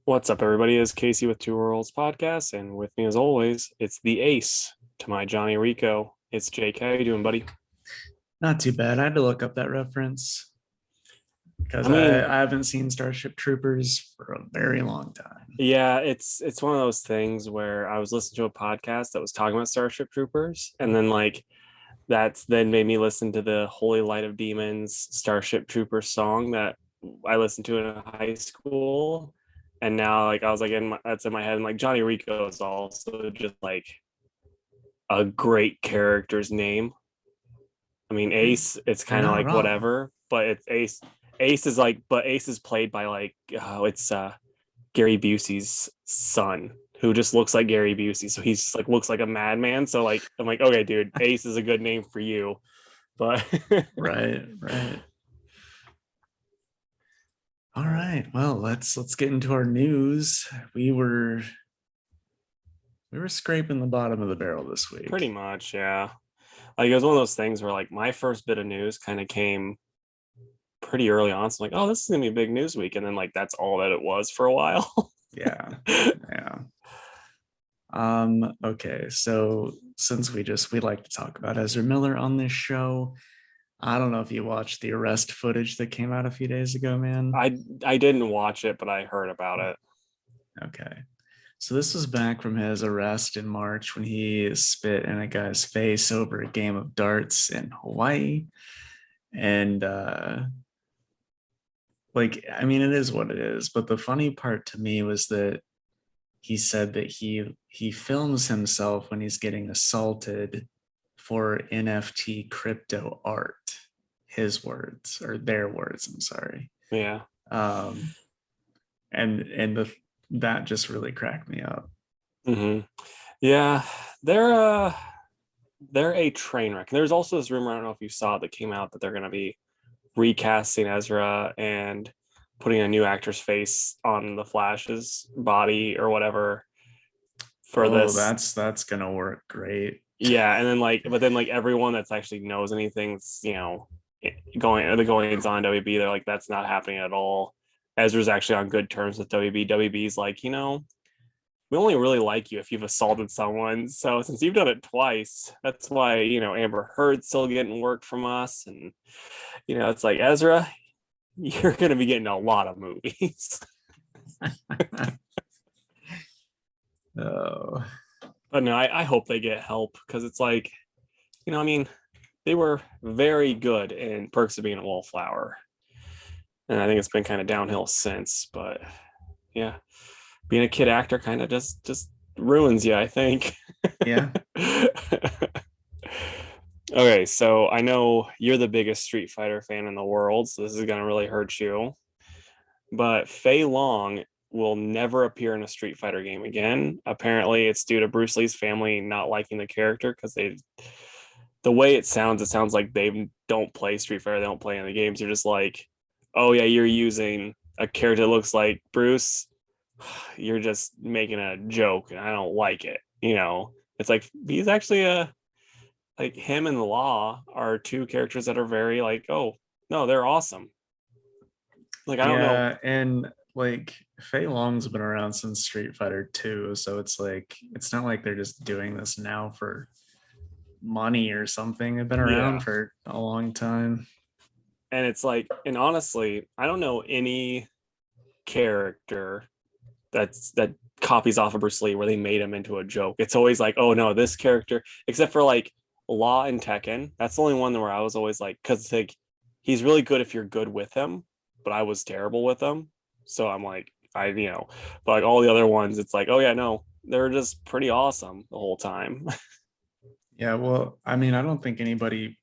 What's up, everybody? It's Casey with Two Worlds Podcast, and with me, as always, it's the Ace to my Johnny Rico. It's Jake. How you doing, buddy? Not too bad. I had to look up that reference I because I, mean, I haven't seen Starship Troopers for a very long time. yeah, it's one of those things where I was listening to a podcast that was talking about Starship Troopers, and then that's then made me listen to the Holy Light of Demons Starship Troopers song that I listened to in high school, and now I was that's in my head, and Johnny Rico is also just a great character's name. I mean, Ace, it's You're kind of not like wrong. whatever, but it's Ace. But Ace is played by it's Gary Busey's son, who just looks like Gary Busey. So he's just looks like a madman. So I'm like, okay, dude, Ace is a good name for you. But Right, right. All uh, right. Well, let's get into our news. We were scraping the bottom of the barrel this pretty week. much, yeah. Like it was one of those things where my first bit of news kind of came pretty early on. So I'm like, oh, this is gonna be a big news week, and then that's all that it was for a while. Yeah. Yeah. Okay, so since we like to talk about Ezra Miller on this show, I don't know if you watched the arrest footage that came out a few days ago, man. I didn't watch it, but I heard about it. Okay. So this was back from his arrest in March when he spit in a guy's face over a game of darts in Hawaii. And I mean, it is what it is. But the funny part to me was that he said that he films himself when he's getting assaulted for NFT crypto art. His words or their words, I'm sorry. Yeah. Um, and that just really cracked me up. Hmm. Yeah, they're they're a train wreck. There's also this rumor, I don't know if you saw it, that came out that they're gonna be recasting Ezra and putting a new actor's face on the Flash's body or whatever for Oh, this. that's gonna work great. Yeah, and then but then everyone that's actually knows anything, going the goings on WB, they're like, that's not happening at all. Ezra's actually on good terms with WB. WB's like, we only really like you if you've assaulted someone. So since you've done it twice, that's why, Amber Heard's still getting work from us. And, it's like, Ezra, you're going to be getting a lot of movies. Oh, But no, I hope they get help because it's I mean, they were very good in Perks of Being a Wallflower. And I think it's been kind of downhill since. But yeah, being a kid actor kind of just ruins you, I think. yeah. Okay, so I know you're the biggest Street Fighter fan in the world, so this is gonna really hurt you. But Fei Long will never appear in a Street Fighter game again. Apparently, it's due to Bruce Lee's family not liking the character because the way it sounds like they don't play Street Fighter, they don't play in the games. They're just like, oh yeah, you're using a character that looks like Bruce. You're just making a joke, and I don't like it. It's like he's actually him and the Law are two characters that are very oh no, they're awesome. I don't know. Yeah, and Fei Long's been around since Street Fighter 2, so it's not like they're just doing this now for money or something. They've been around Yeah, for a long time. and it's and honestly, I don't know any character that copies off of Bruce Lee where they made him into a joke. It's always like, oh no, this character, except for Law and Tekken. That's the only one where I was always because he's really good if you're good with him, but I was terrible with him. So I'm like, but all the other ones, it's like, oh yeah, no, they're just pretty awesome the whole time. Yeah, well, I mean, I don't think anybody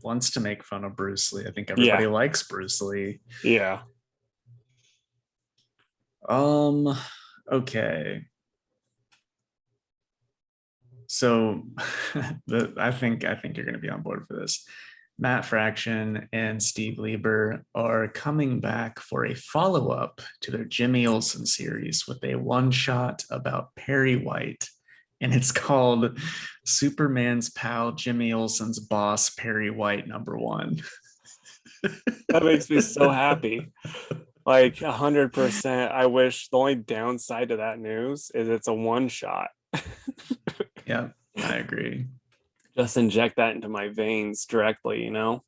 wants to make fun of Bruce Lee. I think everybody Yeah, likes Bruce Lee. yeah. Um, okay. So I think you're gonna be on board for this. Matt Fraction and Steve Lieber are coming back for a follow-up to their Jimmy Olsen series with a one-shot about Perry White, and it's called Superman's Pal Jimmy Olsen's Boss Perry White #1. That makes me so happy. Like 100%. I wish the only downside to that news is it's a one shot. Yeah, I agree. Just inject that into my veins directly, you know?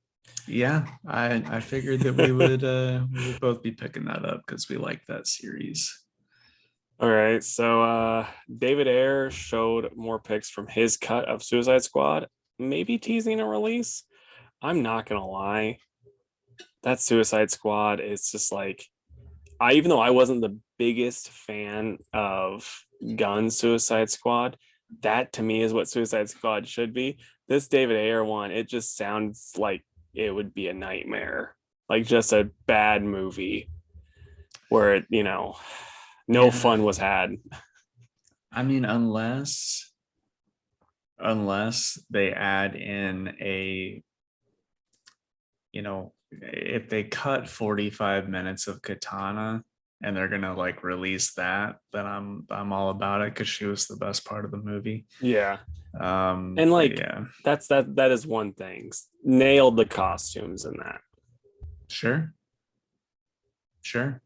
Yeah, I figured that we would both be picking that up because we like that series. All right. So David Ayer showed more pics from his cut of Suicide Squad, maybe teasing a release. I'm not gonna lie. That Suicide Squad is just like even though I wasn't the biggest fan of Gunn Suicide Squad, that to me is what Suicide Squad should be. This David Ayer one, it just sounds like it would be a nightmare, like just a bad movie where no Yeah, fun was had. I mean, unless they add in a, if they cut 45 minutes of Katana and they're gonna like release that, then I'm all about it because she was the best part of the movie. Yeah, and But like yeah, that is one thing. Nailed the costumes in that, sure, sure.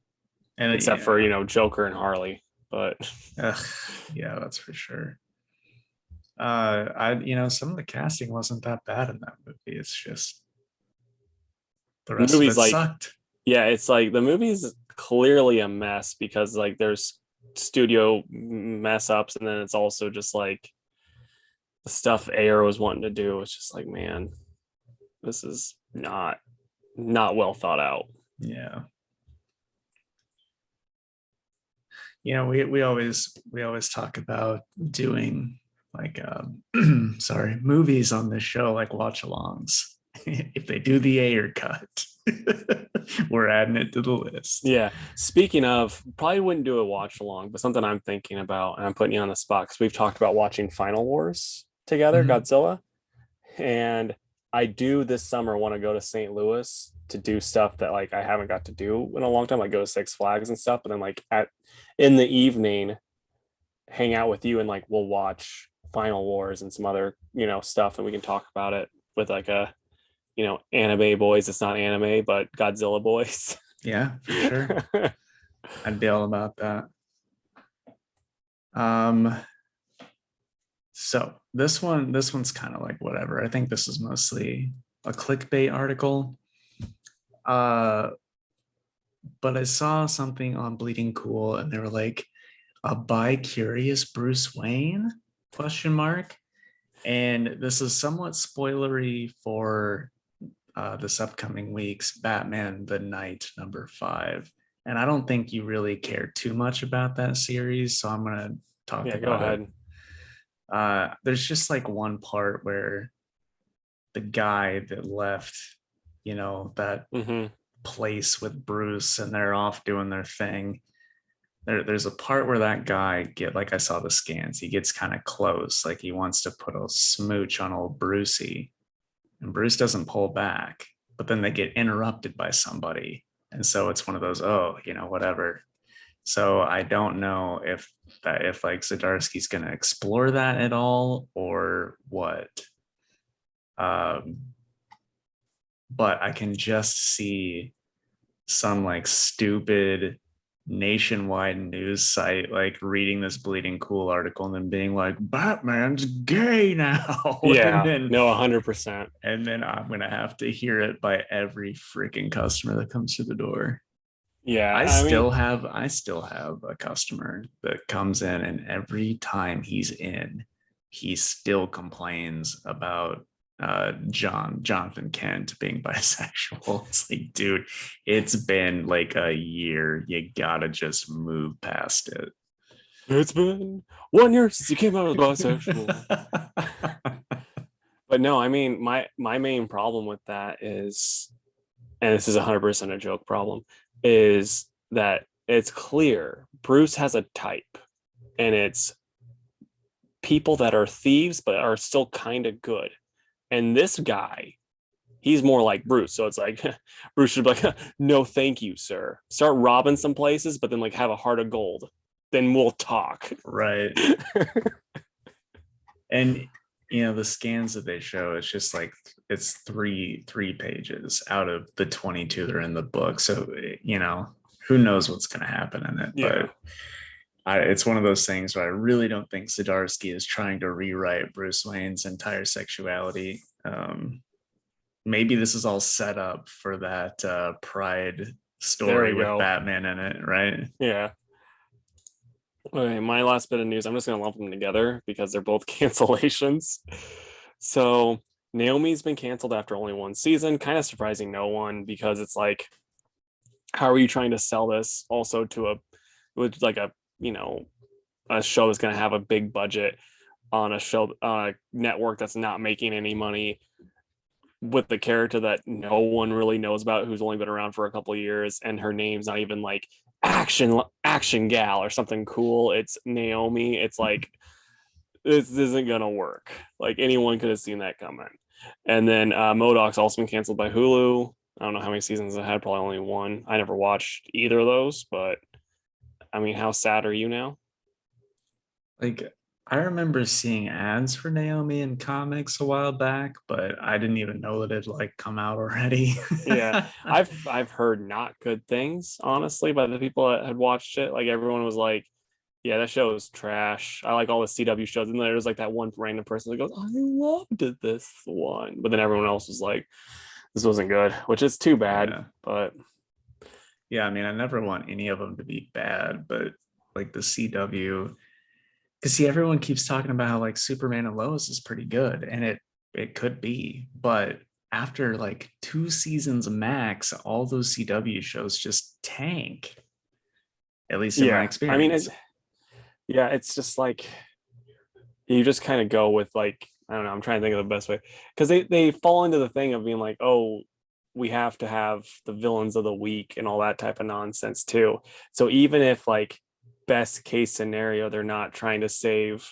And except for yeah, Joker and Harley, but ugh, yeah, that's for sure. Some of the casting wasn't that bad in that movie. It's just the the rest of movie's it like, sucked. yeah, it's like the movie's clearly a mess because like there's studio mess ups, and then it's also just like the stuff Ayer was wanting to do. It's just like, man, this is not well thought out. Yeah. We always talk about doing like sorry, movies on this show like watch alongs. If they do the Ayer cut, we're adding it to the list. Yeah. Speaking of, probably wouldn't do a watch along, but something I'm thinking about, and I'm putting you on the spot because we've talked about watching Final Wars together, Mhm. Godzilla. And I do this summer want to go to St. Louis to do stuff that like I haven't got to do in a long time, like go to Six Flags and stuff. But then like at in the evening, hang out with you and like we'll watch Final Wars and some other, stuff, and we can talk about it with like a, anime boys. It's not anime, but Godzilla boys. Yeah, for sure. I'd be all about that. Um, so this one's kind of like whatever. I think this is mostly a clickbait article. Uh, but I saw something on Bleeding Cool and they were like, a bi-curious Bruce Wayne? Question mark. And this is somewhat spoilery for this upcoming week's Batman the Night #5. And I don't think you really care too much about that series, so I'm gonna talk Yeah, go about it. ahead. There's just like one part where the guy that left, that Hmm. place with Bruce and they're off doing their thing. There's a part where that guy like I saw the scans, he gets kind of close, like he wants to put a smooch on old Brucey, and Bruce doesn't pull back, but then they get interrupted by somebody. And so it's one of those, oh, whatever. So I don't know if like Zdarsky's going to explore that at all or what. Um, but I can just see some like stupid nationwide news site like reading this Bleeding Cool article and then being like, Batman's gay now. and Yeah, then no, 100%. and then I'm gonna have to hear it by every freaking customer that comes through the door. Yeah, I I mean, still have I still have a customer that comes in and every time he's in, he still complains about Jonathan Kent being bisexual. It's like, dude, it's been like a year. You gotta just move past it. it's been 1 year since you came out as bisexual. But no, I mean, my main problem with that is, and this is 100% a joke problem, is that it's clear Bruce has a type, and it's people that are thieves but are still kind of good. And this guy, he's more like Bruce. So it's like Bruce should be like, no, thank you, sir. Start robbing some places, but then like have a heart of gold. Then we'll talk. Right. And the scans that they show, it's just like it's three pages out of the 22 that are in the book. So who knows what's going to happen in it. Yeah. But it's one of those things where I really don't think Zdarsky is trying to rewrite Bruce Wayne's entire sexuality. Maybe this is all set up for that Pride There story we with go. Batman in it, right? Yeah. Okay, my last bit of news, I'm just going to lump them together because they're both cancellations. So, Naomi's been canceled after only one season, kind of surprising no one because it's like, how are you trying to sell this also to with like a, a show that's going to have a big budget on a show, network that's not making any money with the character that no one really knows about, who's only been around for a couple of years, and her name's not even like action gal or something cool. It's Naomi. It's like, this isn't gonna work. Like, anyone could have seen that coming. And then Modoc's also been canceled by Hulu. I don't know how many seasons it had, probably only one. I never watched either of those, but I mean, how sad are you now? Like, I remember seeing ads for Naomi in comics a while back, but I didn't even know that it like come out already. Yeah, I've heard not good things, honestly, by the people that had watched it. Like, everyone was like, yeah, that show is trash. I like all the CW shows. And there was like that one random person that goes, I loved this one. But then everyone else was like, this wasn't good, which is too bad. Yeah. But Yeah, I mean, I never want any of them to be bad, but like the CW, because see, everyone keeps talking about how like Superman and Lois is pretty good, and it could be, but after like 2 seasons max, all those CW shows just tank, at least in my yeah, I mean, experience. yeah, it's just like, you just kind of go with like, I don't know, I'm trying to think of the best way. Because they fall into the thing of being like, oh, we have to have the villains of the week and all that type of nonsense too. So even if like best case scenario, they're not trying to save,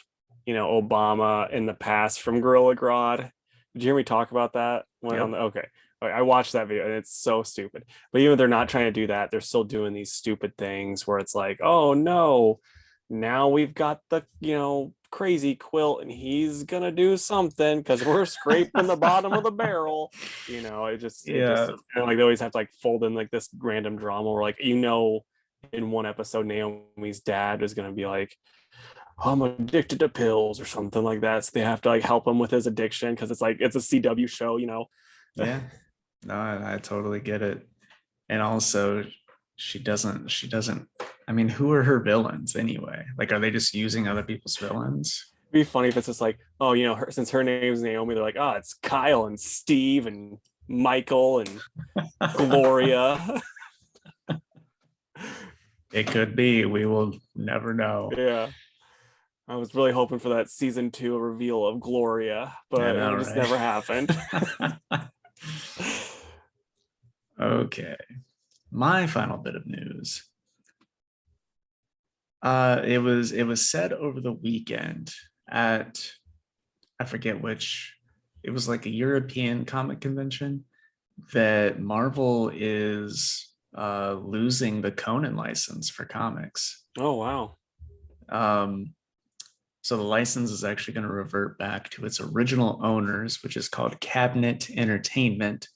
Obama in the past from Gorilla Grodd. Did you hear me talk about that when on Yep. the okay? I watched that video and it's so stupid. But even if they're not trying to do that, they're still doing these stupid things where it's like, oh no, now we've got the, crazy quilt and he's gonna do something because we're scraping the bottom of the barrel. It just Yeah. and like they always have to like fold in like this random drama where like, in one episode Naomi's dad is gonna be like, I'm addicted to pills or something like that. So they have to like help him with his addiction because it's like it's a CW show. Yeah. No, I totally get it. And also, she doesn't, I mean, who are her villains anyway? Like, are they just using other people's villains? It'd be funny if it's just like, oh, since her name's Naomi, they're like, oh, it's Kyle and Steve and Michael and Gloria. It could be. We will never know. Yeah. I was really hoping for that season 2 reveal of Gloria, I but know, it just never happened. right? Okay. My final bit of news. It was said over the weekend at, I forget which, it was like a European comic convention, that Marvel is losing the Conan license for comics. Oh, wow. Um, so the license is actually going to revert back to its original owners, which is called Cabinet Entertainment,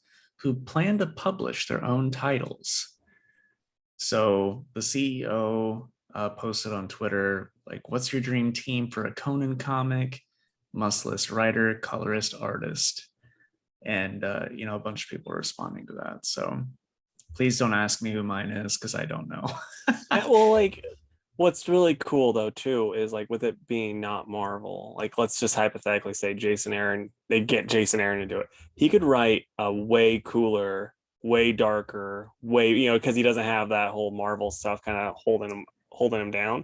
who plan to publish their own titles. So the CEO posted on Twitter, like, what's your dream team for a Conan comic? Must list writer, colorist, artist. And, a bunch of people are responding to that. So please don't ask me who mine is because I don't know. Well, like, what's really cool though too is like with it being not Marvel, like let's just hypothetically say Jason Aaron, they get Jason Aaron to do it. He could write a way cooler, way darker, way, because he doesn't have that whole Marvel stuff kind of holding him down.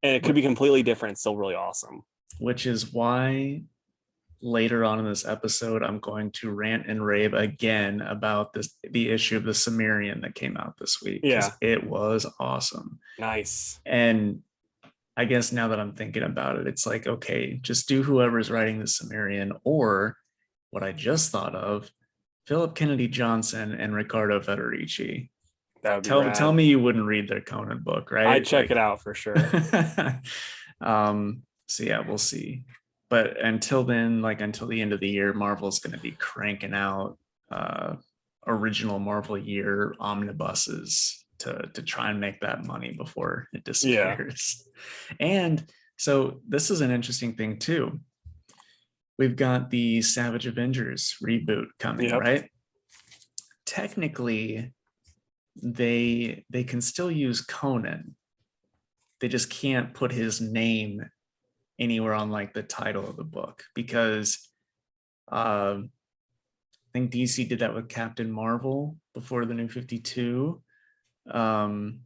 And it could be completely different, still really awesome. Which is why later on in this episode, I'm going to rant and rave again about the issue of the Cimmerian that came out this week, because Yeah. it was awesome. Nice. And I guess now that I'm thinking about it, it's like, okay, just do whoever's writing the Cimmerian, or what I just thought of, Philip Kennedy Johnson and Riccardo Federici. That would be Tell rad. me you wouldn't read their Conan book, right? I'd check it out for sure. So yeah, we'll see. But until then, like until the end of the year, Marvel's going to be cranking out original Marvel year omnibuses. to try and make that money before it Yeah. disappears. And so this is an interesting thing too. We've got the Savage Avengers reboot coming, Yep. right? Technically, they can still use Conan. They just can't put his name anywhere on like the title of the book because I think DC did that with Captain Marvel before the New 52. Um,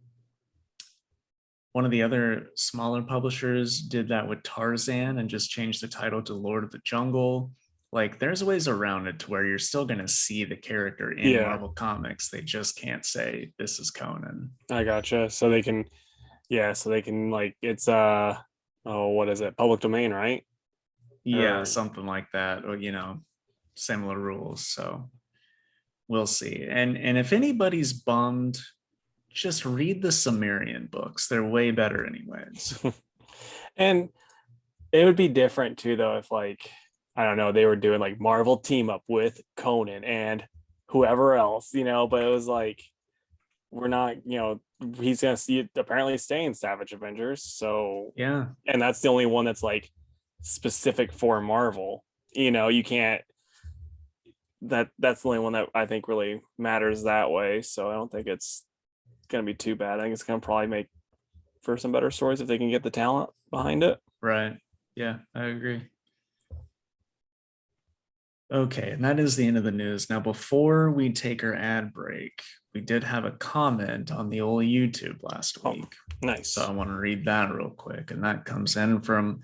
one of the other smaller publishers did that with Tarzan and just changed the title to Lord of the Jungle. Like there's ways around it to where you're still going to see the character in Yeah. Marvel Comics. They just can't say this is Conan. I gotcha. So they can, yeah, so they can like it's oh, what is it? Public domain, right? Yeah, Or something like that, or similar rules. So we'll see. And if anybody's bummed, just read the Cimmerian books. They're way better anyways. and it would be different too though if like I don't know, they were doing like Marvel team up with Conan and whoever else, but it was like we're not, he's gonna see it apparently stay in Savage Avengers. So Yeah. and that's the only one that's like specific for Marvel. You can't that's the only one that I think really matters that way. So I don't think it's gonna be too bad. I think it's gonna probably make for some better stories if they can get the talent behind it. Right. Yeah, I agree. Okay, and that is the end of the news. Now, before we take our ad break, we did have a comment on the old YouTube last Oh, week. nice. So I want to read that real quick. And that comes in from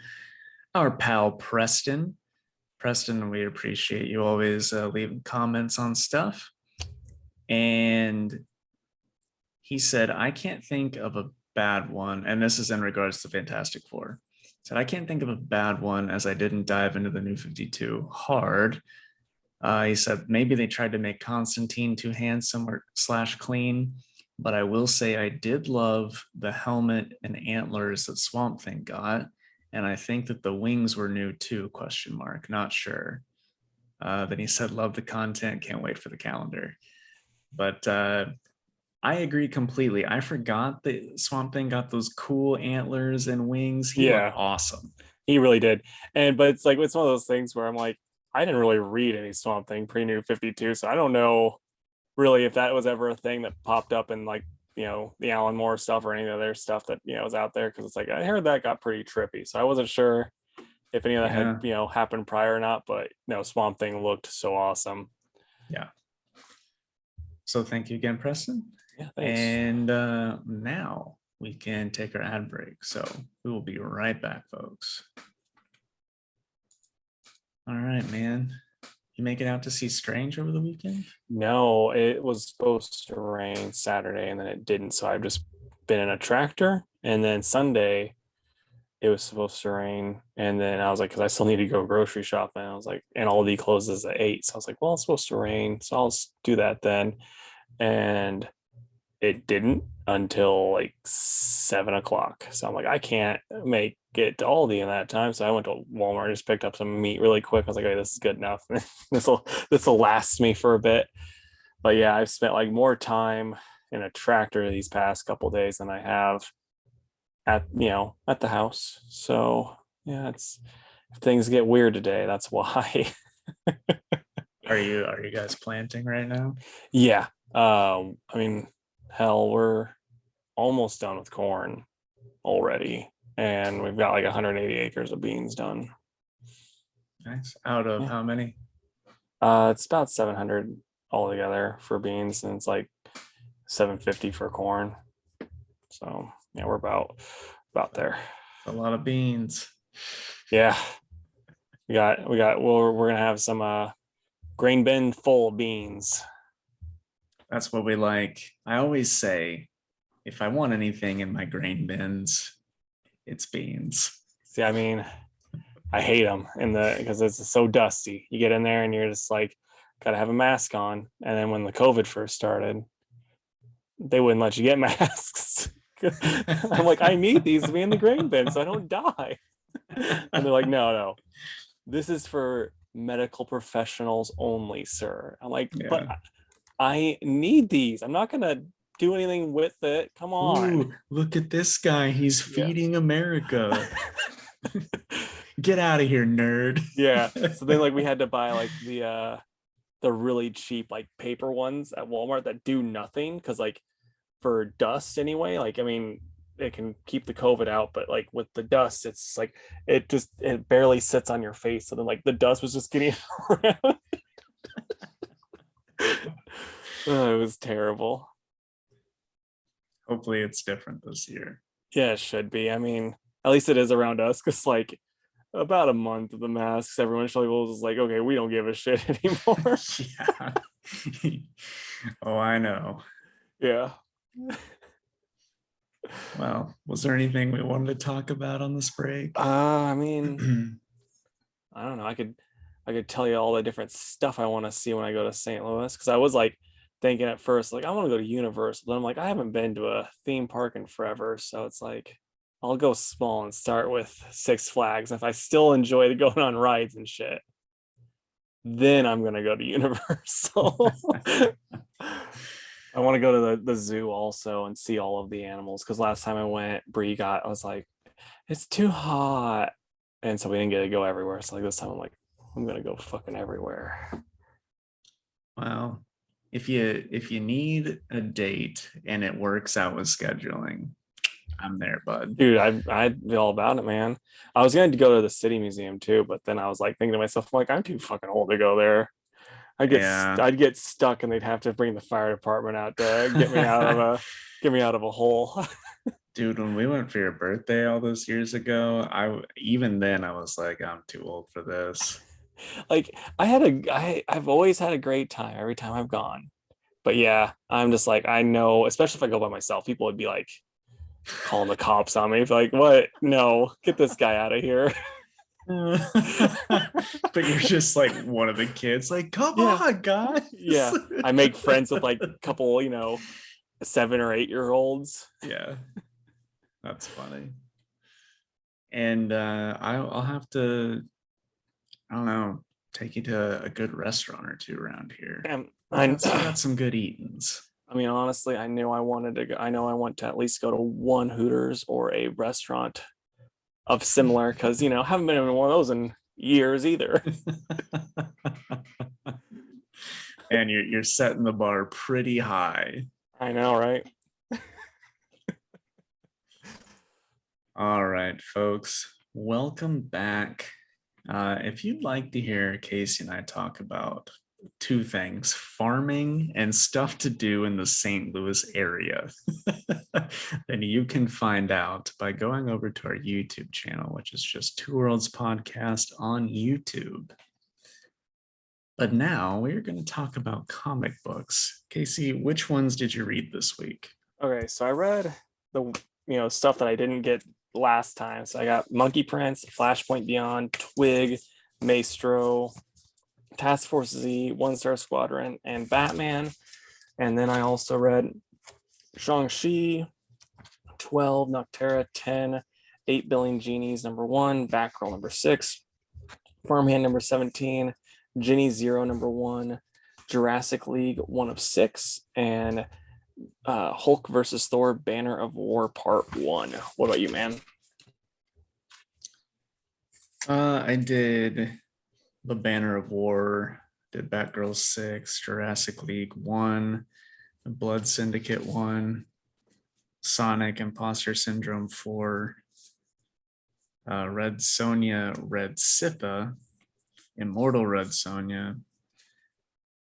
our pal Preston. Preston, we appreciate you always leaving comments on stuff. And he said, I can't think of a bad one. And this is in regards to Fantastic Four. He said, I can't think of a bad one as I didn't dive into the New 52 hard. He said, maybe they tried to make Constantine too handsome or / clean. But I will say I did love the helmet and antlers that Swamp Thing got. And I think that the wings were new too, ? Not sure. Then he said, love the content. Can't wait for the calendar. But I agree completely. I forgot that Swamp Thing got those cool antlers and wings. He looked awesome. He really did. But it's like, it's one of those things where I'm like, I didn't really read any Swamp Thing pre-New 52. So I don't know really if that was ever a thing that popped up in like, the Alan Moore stuff or any other stuff that, was out there. Cause it's like, I heard that got pretty trippy. So I wasn't sure if any of that had, happened prior or not, but no, Swamp Thing looked so awesome. Yeah. So thank you again, Preston. Yeah, thanks. And now we can take our ad break. So we will be right back, folks. All right, man. You make it out to see Strange over the weekend? No, it was supposed to rain Saturday and then it didn't. So I've just been in a tractor. And then Sunday, it was supposed to rain. And then I was like, because I still need to go grocery shopping. I was like, and Aldi closes at 8. So I was like, well, it's supposed to rain. So I'll do that then. And it didn't until like 7 o'clock. So I'm like, I can't make it to Aldi in that time. So I went to Walmart, just picked up some meat really quick. I was like, okay, this is good enough. this will last me for a bit. But yeah, I've spent like more time in a tractor these past couple of days than I have at the house. So yeah, it's if things get weird today, that's why. Are you guys planting right now? Yeah. I mean, hell, we're almost done with corn already, and we've got like 180 acres of beans done. Nice. Out of how many? It's about 700 altogether for beans, and it's like 750 for corn. So yeah, we're about there. A lot of beans. Yeah, we got. Well, we're gonna have some grain bin full of beans. That's what we like. I always say, if I want anything in my grain bins, it's beans. See, I mean, I hate them because it's so dusty. You get in there and you're just like, gotta have a mask on. And then when the COVID first started, they wouldn't let you get masks. I'm like, I need these to be in the grain bin so I don't die. And they're like, no, this is for medical professionals only, sir. I'm like, but I need these. I'm not gonna do anything with it. Come on. Ooh, look at this guy. He's Yeah. feeding America. Get out of here, nerd. Yeah. So then like we had to buy like the really cheap like paper ones at Walmart that do nothing because like for dust anyway, like I mean it can keep the COVID out, but like with the dust, it's like it barely sits on your face. So then like the dust was just getting around. Oh, it was terrible. Hopefully it's different this year. Yeah, it should be. I mean, at least it is around us because like about a month of the masks, everyone was like, okay, we don't give a shit anymore. Yeah. Oh, I know. Yeah. Well, was there anything we wanted to talk about on this break? I mean, I don't know. I could tell you all the different stuff I want to see when I go to St. Louis because I was like thinking at first like I want to go to Universal, but I'm like I haven't been to a theme park in forever, so it's like I'll go small and start with Six Flags. If I still enjoy going on rides and shit, then I'm gonna go to Universal. I want to go to the zoo also and see all of the animals because last time I went, I was like, it's too hot, and so we didn't get to go everywhere. So like this time, I'm like, I'm gonna go fucking everywhere. Well, if you need a date and it works out with scheduling, I'm there, bud. Dude, I'd be all about it, man. I was going to go to the City Museum too, but then I was like thinking to myself, I'm like, I'm too fucking old to go there. Yeah. I'd get stuck, and they'd have to bring the fire department out to get me out of a hole. Dude, when we went for your birthday all those years ago, even then I was like, I'm too old for this. Like I've always had a great time every time I've gone. But yeah, I'm just like I know, especially if I go by myself, people would be like calling the cops on me. Like, what? No, get this guy out of here. But you're just like one of the kids, like, come Yeah, on, guys. yeah. I make friends with like a couple, 7 or 8 year olds. Yeah, that's funny. And I'll have to, I don't know, take you to a good restaurant or two around here. And We got some good eatings. I mean, honestly, I knew I wanted to go. I know I want to at least go to one Hooters or a restaurant of similar because I haven't been in one of those in years either. And you're setting the bar pretty high. I know, right? All right, folks, welcome back. If you'd like to hear Casey and I talk about two things, farming and stuff to do in the St. Louis area, then you can find out by going over to our YouTube channel, which is just Two Worlds Podcast on YouTube. But now we're going to talk about comic books. Casey, which ones did you read this week? Okay, so I read the stuff that I didn't get last time. So I got Monkey Prince, Flashpoint Beyond, Twig, Maestro, Task Force Z, One Star Squadron, and Batman. And then I also read Shang Chi, 12, Nocterra, 10, 8 Billion Genies, #1, Batgirl, #6, Farmhand, #17, Genies 0, #1, Jurassic League, 1 of 6, and Hulk versus Thor, Banner of War, Part 1. What about you, man? I did the Banner of War, did Batgirls 6, Jurassic League 1, Blood Syndicate 1, Sonic Imposter Syndrome 4, Red Sonja, Red Sitha, Immortal Red Sonja,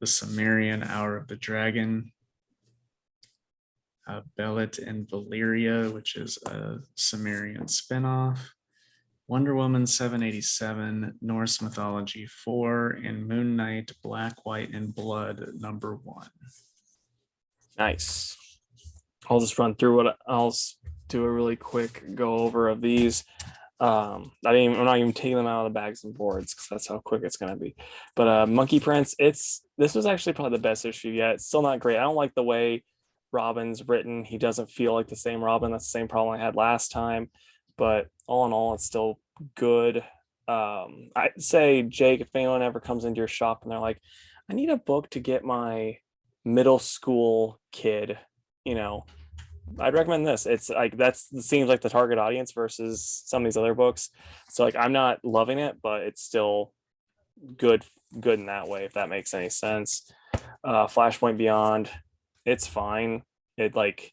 the Cimmerian Hour of the Dragon, Belit and Valeria, which is a Cimmerian spinoff, Wonder Woman 787, Norse Mythology 4, and Moon Knight Black, White, and Blood #1. Nice. I'll just run through I'll do a really quick go over of these. I'm not even taking them out of the bags and boards because that's how quick it's gonna be. But Monkey Prince, this was actually probably the best issue yet. It's still not great. I don't like the way Robin's written. He doesn't feel like the same Robin. That's the same problem I had last time. But all in all, it's still good. I'd say, Jake, if anyone ever comes into your shop and they're like, I need a book to get my middle school kid you know, I'd recommend this. It's like that's seems like the target audience versus some of these other books. So like I'm not loving it, but it's still good in that way, if that makes any sense. Flashpoint Beyond, it's fine. It like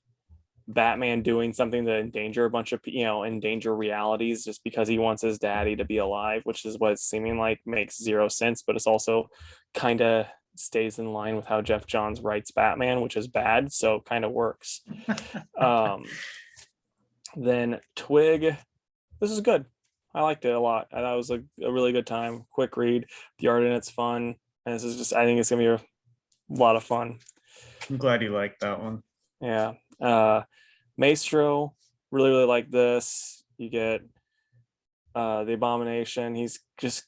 Batman doing something to endanger a bunch of endanger realities just because he wants his daddy to be alive, which is what it's seeming like, makes zero sense, but it's also kind of stays in line with how Jeff Johns writes Batman, which is bad, so kind of works. Then Twig, this is good. I liked it a lot. I thought it was a really good time. Quick read. The art in it's fun. And this is just, I think it's gonna be a lot of fun. I'm glad you liked that one. Yeah. Maestro, really like this. You get the Abomination. He's just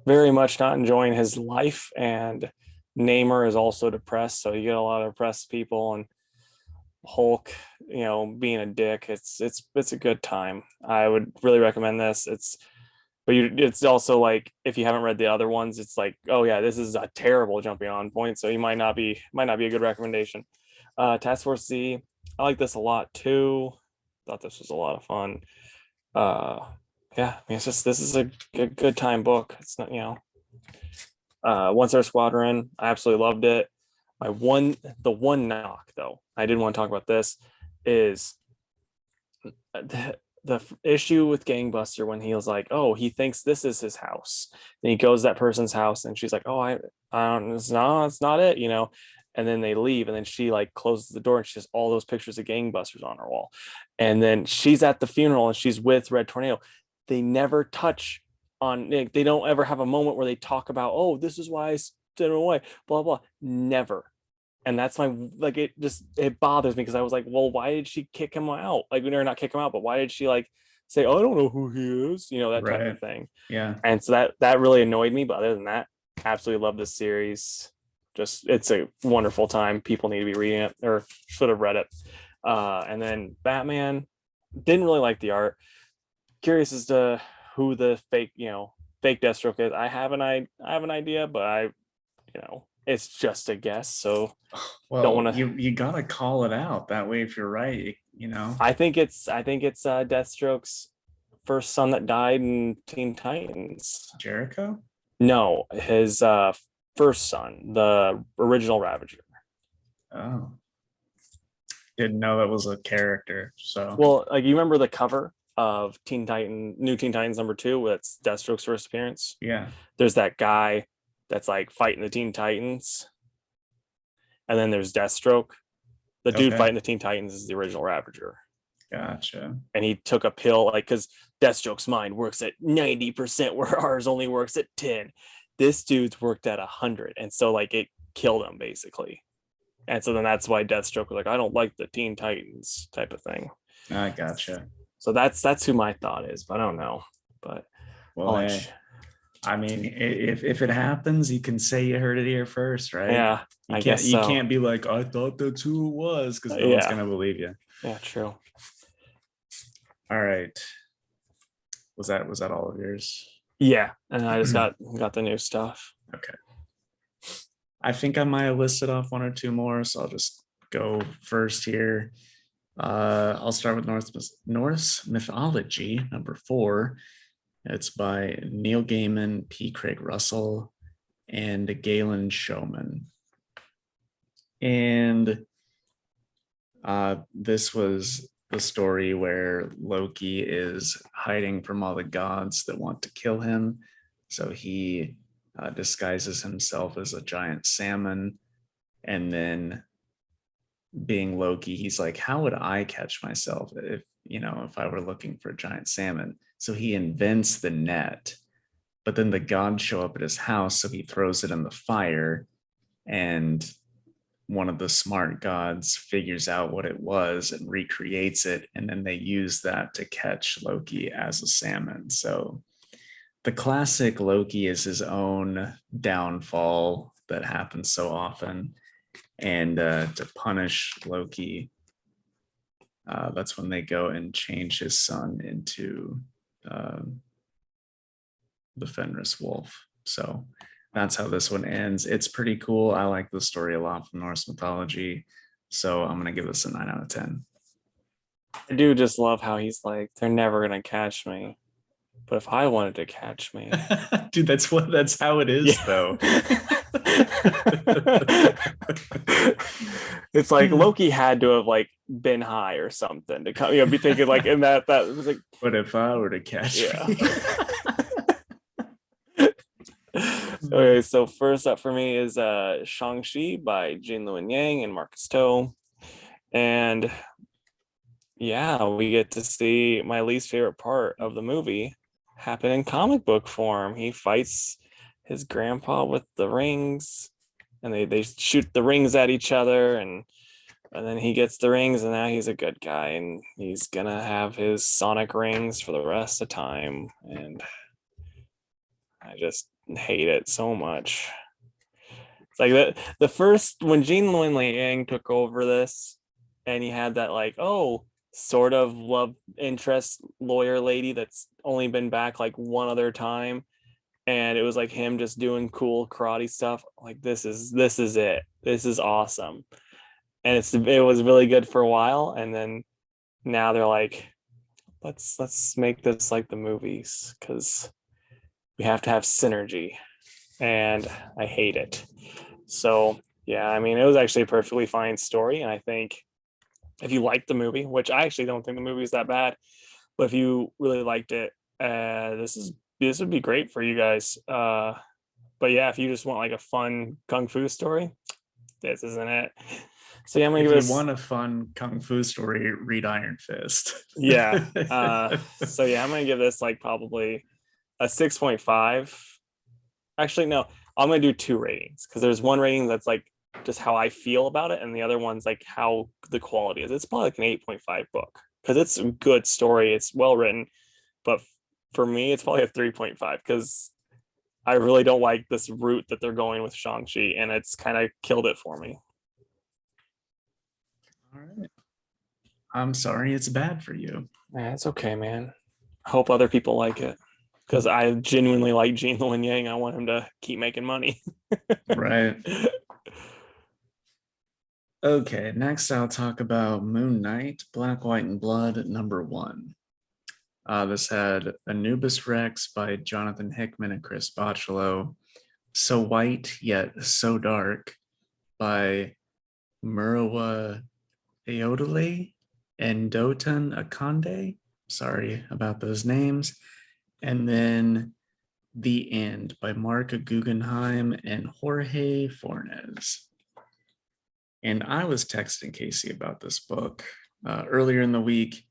very much not enjoying his life, and Namer is also depressed. So you get a lot of depressed people, and Hulk, being a dick. It's a good time. I would really recommend this. It's also like, if you haven't read the other ones, it's like, oh yeah, this is a terrible jumping on point. So you might not be a good recommendation. Task Force Z, I like this a lot too. Thought this was a lot of fun. Yeah, I mean, this is a good time book. It's not, One Star Squadron, I absolutely loved it. The one knock though, I didn't want to talk about this, is the issue with Gangbuster, when he was like, oh, he thinks this is his house. Then he goes to that person's house and she's like, oh, I don't, it's not it, and then they leave, and then she like closes the door and she has all those pictures of Gangbusters on her wall. And then she's at the funeral and she's with Red Tornado. They never touch on Nick. They don't ever have a moment where they talk about, oh, this is why I sent him away, blah blah. Never. And that's it bothers me, because I was like, well, why did she kick him out? Like, we never, not kick him out, but why did she like say, oh, I don't know who he is, that type of thing. Yeah. And so that really annoyed me. But other than that, absolutely love this series. Just, it's a wonderful time. People need to be reading it, or should have read it. And then Batman, didn't really like the art. Curious as to who the fake Deathstroke is. I have an idea, but it's just a guess. So don't want to. You gotta call it out. That way, if you're right, I think it's Deathstroke's first son that died in Teen Titans. Jericho? No, his first son, the original Ravager. Oh, didn't know that was a character. So, well, like, you remember the cover of New Teen Titans #2, that's Deathstroke's first appearance? Yeah. There's that guy that's like fighting the Teen Titans, and then there's Deathstroke. The dude fighting the Teen Titans is the original Ravager. Gotcha. And he took a pill, like, because Deathstroke's mind works at 90%, where ours only works at 10. This dude's worked at 100, and so like it killed him basically. And so then that's why Deathstroke was like, I don't like the Teen Titans type of thing. I gotcha. So that's who my thought is, but I don't know. But well, I mean, if it happens, you can say you heard it here first, right? Yeah, I guess so. You can't be like, I thought that's who it was, because no one's gonna believe you. Yeah, true. All right. Was that all of yours? Yeah, and I just got the new stuff. Okay. I think I might have listed off one or two more, so I'll just go first here. I'll start with Norse Mythology, #4. It's by Neil Gaiman, P. Craig Russell, and Galen Showman. And this was the story where Loki is hiding from all the gods that want to kill him. So he disguises himself as a giant salmon, and then, being Loki, he's like, how would I catch myself if I were looking for a giant salmon? So he invents the net, but then the gods show up at his house, so he throws it in the fire, and one of the smart gods figures out what it was and recreates it, and then they use that to catch Loki as a salmon. So the classic Loki is his own downfall that happens so often. And to punish Loki, that's when they go and change his son into the Fenris wolf. So that's how this one ends. It's pretty cool. I like the story a lot from Norse mythology. So I'm gonna give this a 9 out of 10. I do just love how he's like, they're never gonna catch me. But if I wanted to catch me, Dude, that's how it is yeah. though. It's like Loki had to have like been high or something to come, be thinking like in that was like, But if I were to catch yeah. me. Okay, so first up for me is Shang Chi by Jin Luen Yang and Marcus To. And yeah, we get to see my least favorite part of the movie happen in comic book form. He fights his grandpa with the rings, and they shoot the rings at each other, and then he gets the rings, and now he's a good guy, and he's gonna have his sonic rings for the rest of time. And I just hate it so much. It's like the first when Gene Luen Yang took over this, and he had that like, oh, sort of love interest lawyer lady that's only been back like one other time, and it was like him just doing cool karate stuff. Like this is it. This is awesome, and it was really good for a while, and then now they're like, let's make this like the movies because we have to have synergy, and I hate it. So yeah, I mean, it was actually a perfectly fine story, and I think if you liked the movie, which I actually don't think the movie is that bad, but if you really liked it, this would be great for you guys. But yeah, if you just want like a fun kung fu story, this isn't it. So yeah, I'm gonna If give you this. want a fun kung fu story, read Iron Fist. Yeah. So yeah, I'm gonna give this like probably a 6.5. Actually, no, I'm gonna do two ratings because there's one rating that's like just how I feel about it, and the other one's like how the quality is. It's probably like an 8.5 book because it's a good story. It's well written, but for me, it's probably a 3.5 because I really don't like this route that they're going with Shang-Chi, and it's kind of killed it for me. All right. I'm sorry it's bad for you. Yeah, it's okay, man. I hope other people like it because I genuinely like Gene Luen Yang. I want him to keep making money. Right. Okay, next I'll talk about Moon Knight, Black, White, and Blood, #1. This had Anubis Rex by Jonathan Hickman and Chris Bocciolo, So White Yet So Dark by Murawa Aodole and Dotun Akande. Sorry about those names. And then The End by Mark Guggenheim and Jorge Fornes. And I was texting Casey about this book earlier in the week.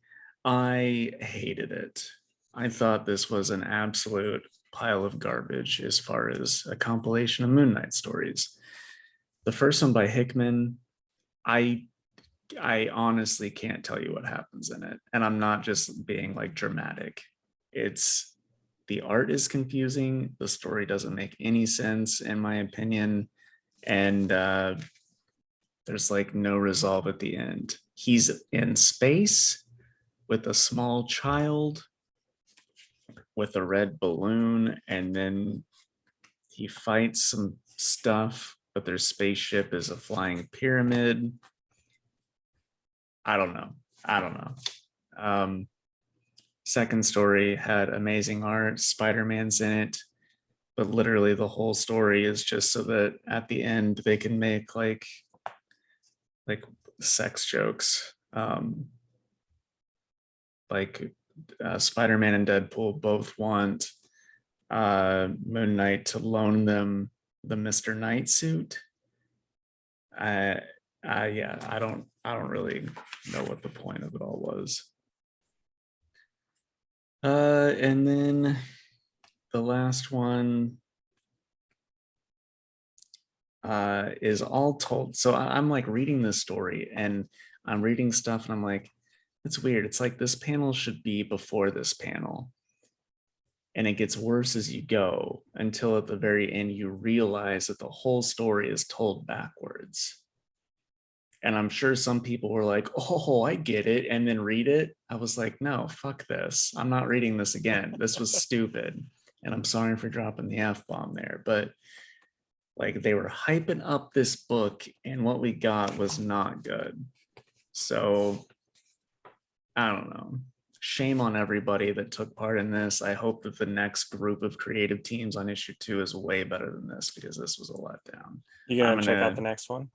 I hated it. I thought this was an absolute pile of garbage as far as a compilation of Moon Knight stories. The first one by Hickman, I honestly can't tell you what happens in it. And I'm not just being like dramatic. It's the art is confusing. The story doesn't make any sense, in my opinion. And there's like no resolve at the end. He's in space with a small child with a red balloon, and then he fights some stuff, but their spaceship is a flying pyramid. I don't know. Second story had amazing art. Spider-Man's in it, but literally the whole story is just so that at the end they can make like sex jokes. Like Spider-Man and Deadpool both want Moon Knight to loan them the Mr. Knight suit. Yeah, I don't really know what the point of it all was. And then the last one is All Told. So I'm like reading this story and I'm reading stuff and I'm like, it's weird. It's like this panel should be before this panel. And it gets worse as you go until at the very end you realize that the whole story is told backwards. And I'm sure some people were like, oh, I get it, and then read it. I was like, no, fuck this. I'm not reading this again. This was stupid. And I'm sorry for dropping the F-bomb there. But Like they were hyping up this book, and what we got was not good. So I don't know. Shame on everybody that took part in this. I hope that the next group of creative teams on issue 2 is way better than this, because this was a letdown. You I'm gonna check out gonna, the next one?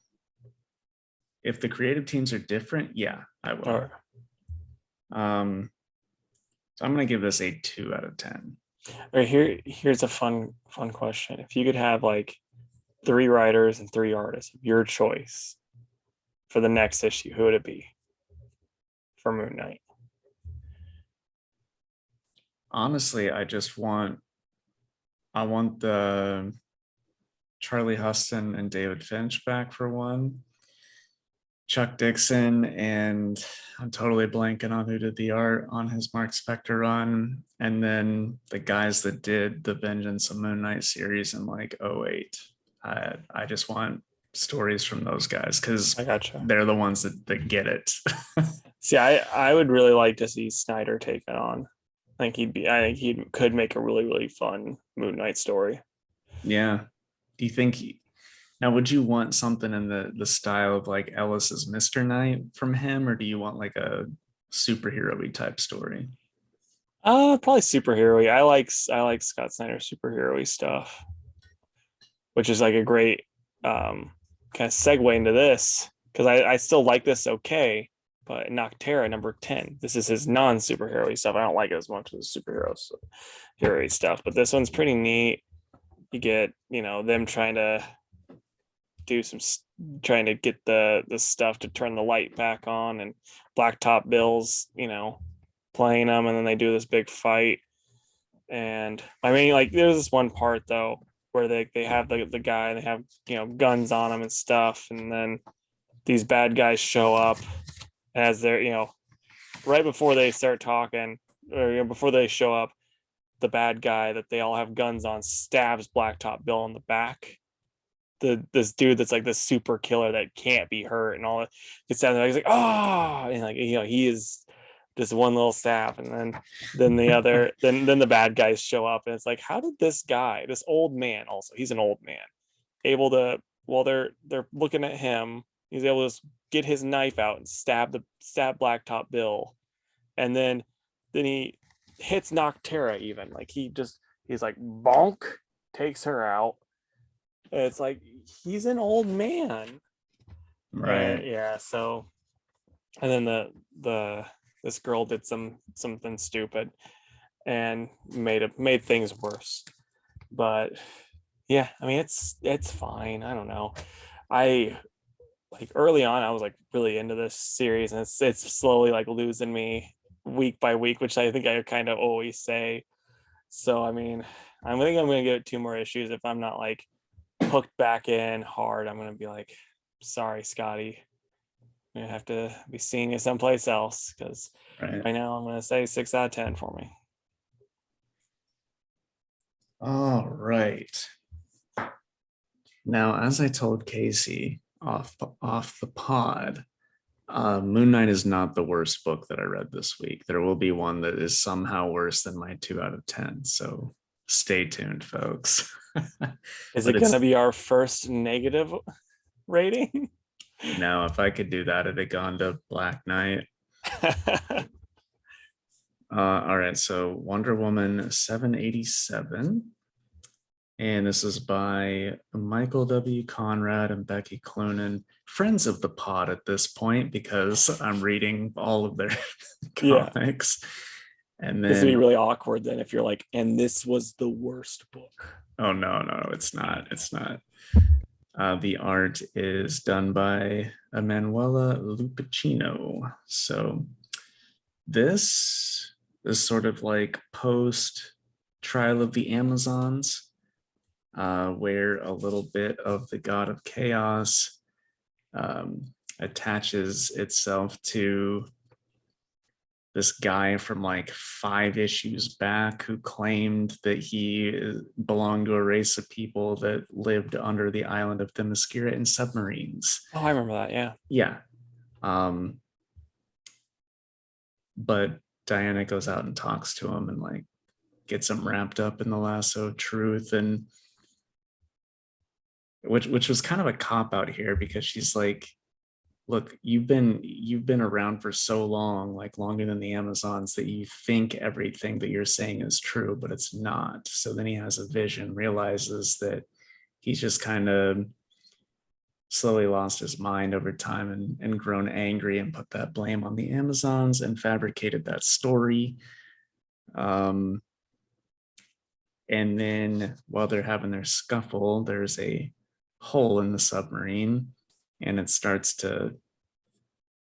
if the creative teams are different, yeah, I will. Or So I'm gonna give this a 2 out of 10. here's a fun question. If you could have like 3 writers and 3 artists of your choice for the next issue, who would it be for Moon Knight? Honestly, I want the Charlie Huston and David Finch back for one. Chuck Dixon, and I'm totally blanking on who did the art on his Mark Spector run. And then the guys that did the Vengeance of Moon Knight series in like '08. I just want stories from those guys, because I gotcha. they're the ones that get it. See, I would really like to see Snyder take it on. I think he could make a really fun Moon Knight story. Yeah. Do you think now, would you want something in the style of like Ellis's Mr. Knight from him, or do you want like a superhero-y type story? Probably superhero-y. I like Scott Snyder superhero-y stuff, which is like a great kind of segue into this, because I still like this okay, but Nocterra #10. This is his non-superhero stuff. I don't like it as much as the superheroes hero stuff, but this one's pretty neat. You get, them trying to get the stuff to turn the light back on, and Blacktop Bill's, playing them, and then they do this big fight. And I mean, like, there's this one part though where they have the guy, and they have guns on him and stuff, and then these bad guys show up as they're right before they start talking, or before they show up, the bad guy that they all have guns on stabs Blacktop Bill in the back. This dude that's like this super killer that can't be hurt and all that gets down there. He's like, oh, and like he is just one little stab, and then the other then the bad guys show up, and it's like, how did this old man, also he's an old man, able to, while they're looking at him, he's able to just get his knife out and stab Blacktop Bill, and then he hits Nocterra, even like he's like bonk, takes her out. And it's like, he's an old man. Right. Yeah, so, and then this girl did something stupid and made things worse. But yeah, I mean, it's fine. I don't know. I like, early on I was like really into this series, and it's slowly like losing me week by week, which I think I kind of always say. So I mean, I think I'm gonna give it 2 more issues. If I'm not like hooked back in hard, I'm gonna be like, sorry, Scotty, I'm gonna have to be seeing you someplace else, because Right. right now I'm gonna say 6 out of 10 for me. All right. Now, as I told Casey off the pod, Moon Knight is not the worst book that I read this week. There will be one that is somehow worse than my 2 out of 10. So stay tuned, folks. Is it gonna be our first negative rating? No, if I could do that, it'd have gone to Black Knight. All right, so Wonder Woman 787. And this is by Michael W. Conrad and Becky Cloonan, friends of the pod at this point, because I'm reading all of their comics. And then this would be really awkward then if you're like, and this was the worst book. Oh, no, it's not. It's not. The art is done by Emanuela Lupacino. So this is sort of like post Trial of the Amazons, where a little bit of the god of chaos attaches itself to this guy from like 5 issues back who claimed that he belonged to a race of people that lived under the island of Themyscira in submarines. Oh, I remember that. Yeah. Yeah. But Diana goes out and talks to him and like gets him wrapped up in the lasso of truth. And which was kind of a cop out here because she's like, look, you've been around for so long, like longer than the Amazons, that you think everything that you're saying is true, but it's not. So then he has a vision, realizes that he's just kind of slowly lost his mind over time and grown angry and put that blame on the Amazons and fabricated that story. Um, and then while they're having their scuffle, there's a hole in the submarine and it starts to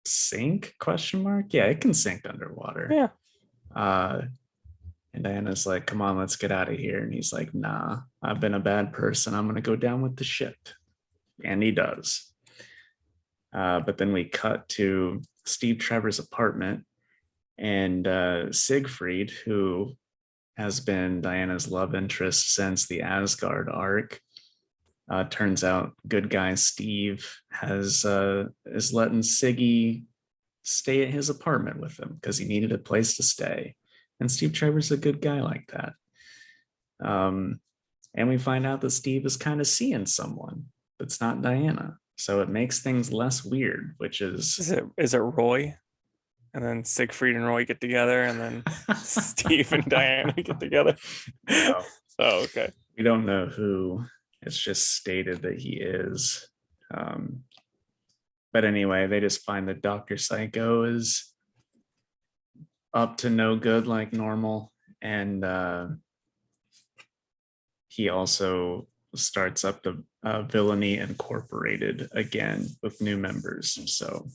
sink, question mark. Yeah, it can sink underwater. Yeah. uh and Diana's like, come on, let's get out of here, and he's like, nah, I've been a bad person, I'm gonna go down with the ship. And he does. But then we cut to Steve Trevor's apartment, and Siegfried, who has been Diana's love interest since the Asgard arc, turns out good guy Steve is letting Siggy stay at his apartment with him because he needed a place to stay. And Steve Trevor's a good guy like that. And we find out that Steve is kind of seeing someone that's not Diana. So it makes things less weird, which Is is it Roy? And then Siegfried and Roy get together, and then Steve and Diana get together. no, Oh, okay. we don't know who. It's just stated that he is. But anyway, they just find that Dr. Psycho is up to no good like normal. And he also starts up the Villainy Incorporated again with new members. So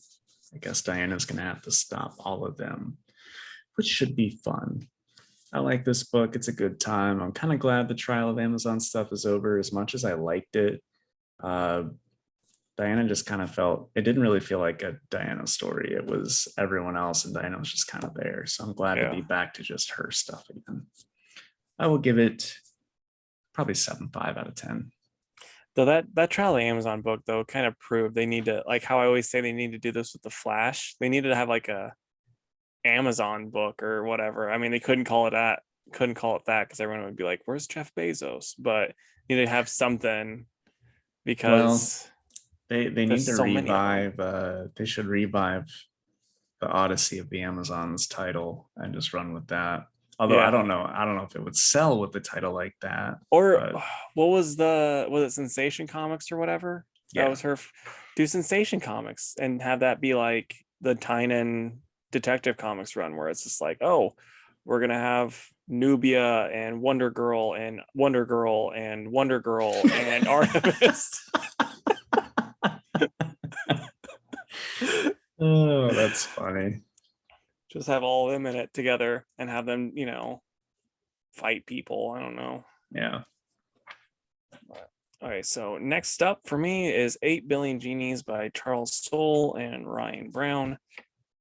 I guess Diana's going to have to stop all of them, which should be fun. I like this book. It's a good time. I'm kind of glad the Trial of Amazon stuff is over. As much as I liked it, Diana just kind of felt, it didn't really feel like a Diana story. It was everyone else, and Diana was just kind of there. So I'm glad to be back to just her stuff again. I will give it probably 7.5 out of 10. Though that Trial of Amazon book though kind of proved they need to, like how I always say they need to do this with the Flash. They needed to have like a Amazon book or whatever. I mean, they couldn't call it that because everyone would be like, "Where's Jeff Bezos?" But you need to have something because they need to so revive. They should revive the Odyssey of the Amazons title and just run with that. Although I don't know if it would sell with the title like that. Or what was it Sensation Comics or whatever? That was her. Do Sensation Comics and have that be like the Tynan Detective Comics run, where it's just like, oh, we're gonna have Nubia and Wonder Girl and Wonder Girl and Wonder Girl and Artemis. Oh, that's funny. Just have all of them in it together and have them, fight people. I don't know. Yeah. Okay, so next up for me is 8 Billion Genies by Charles Soule and Ryan Brown.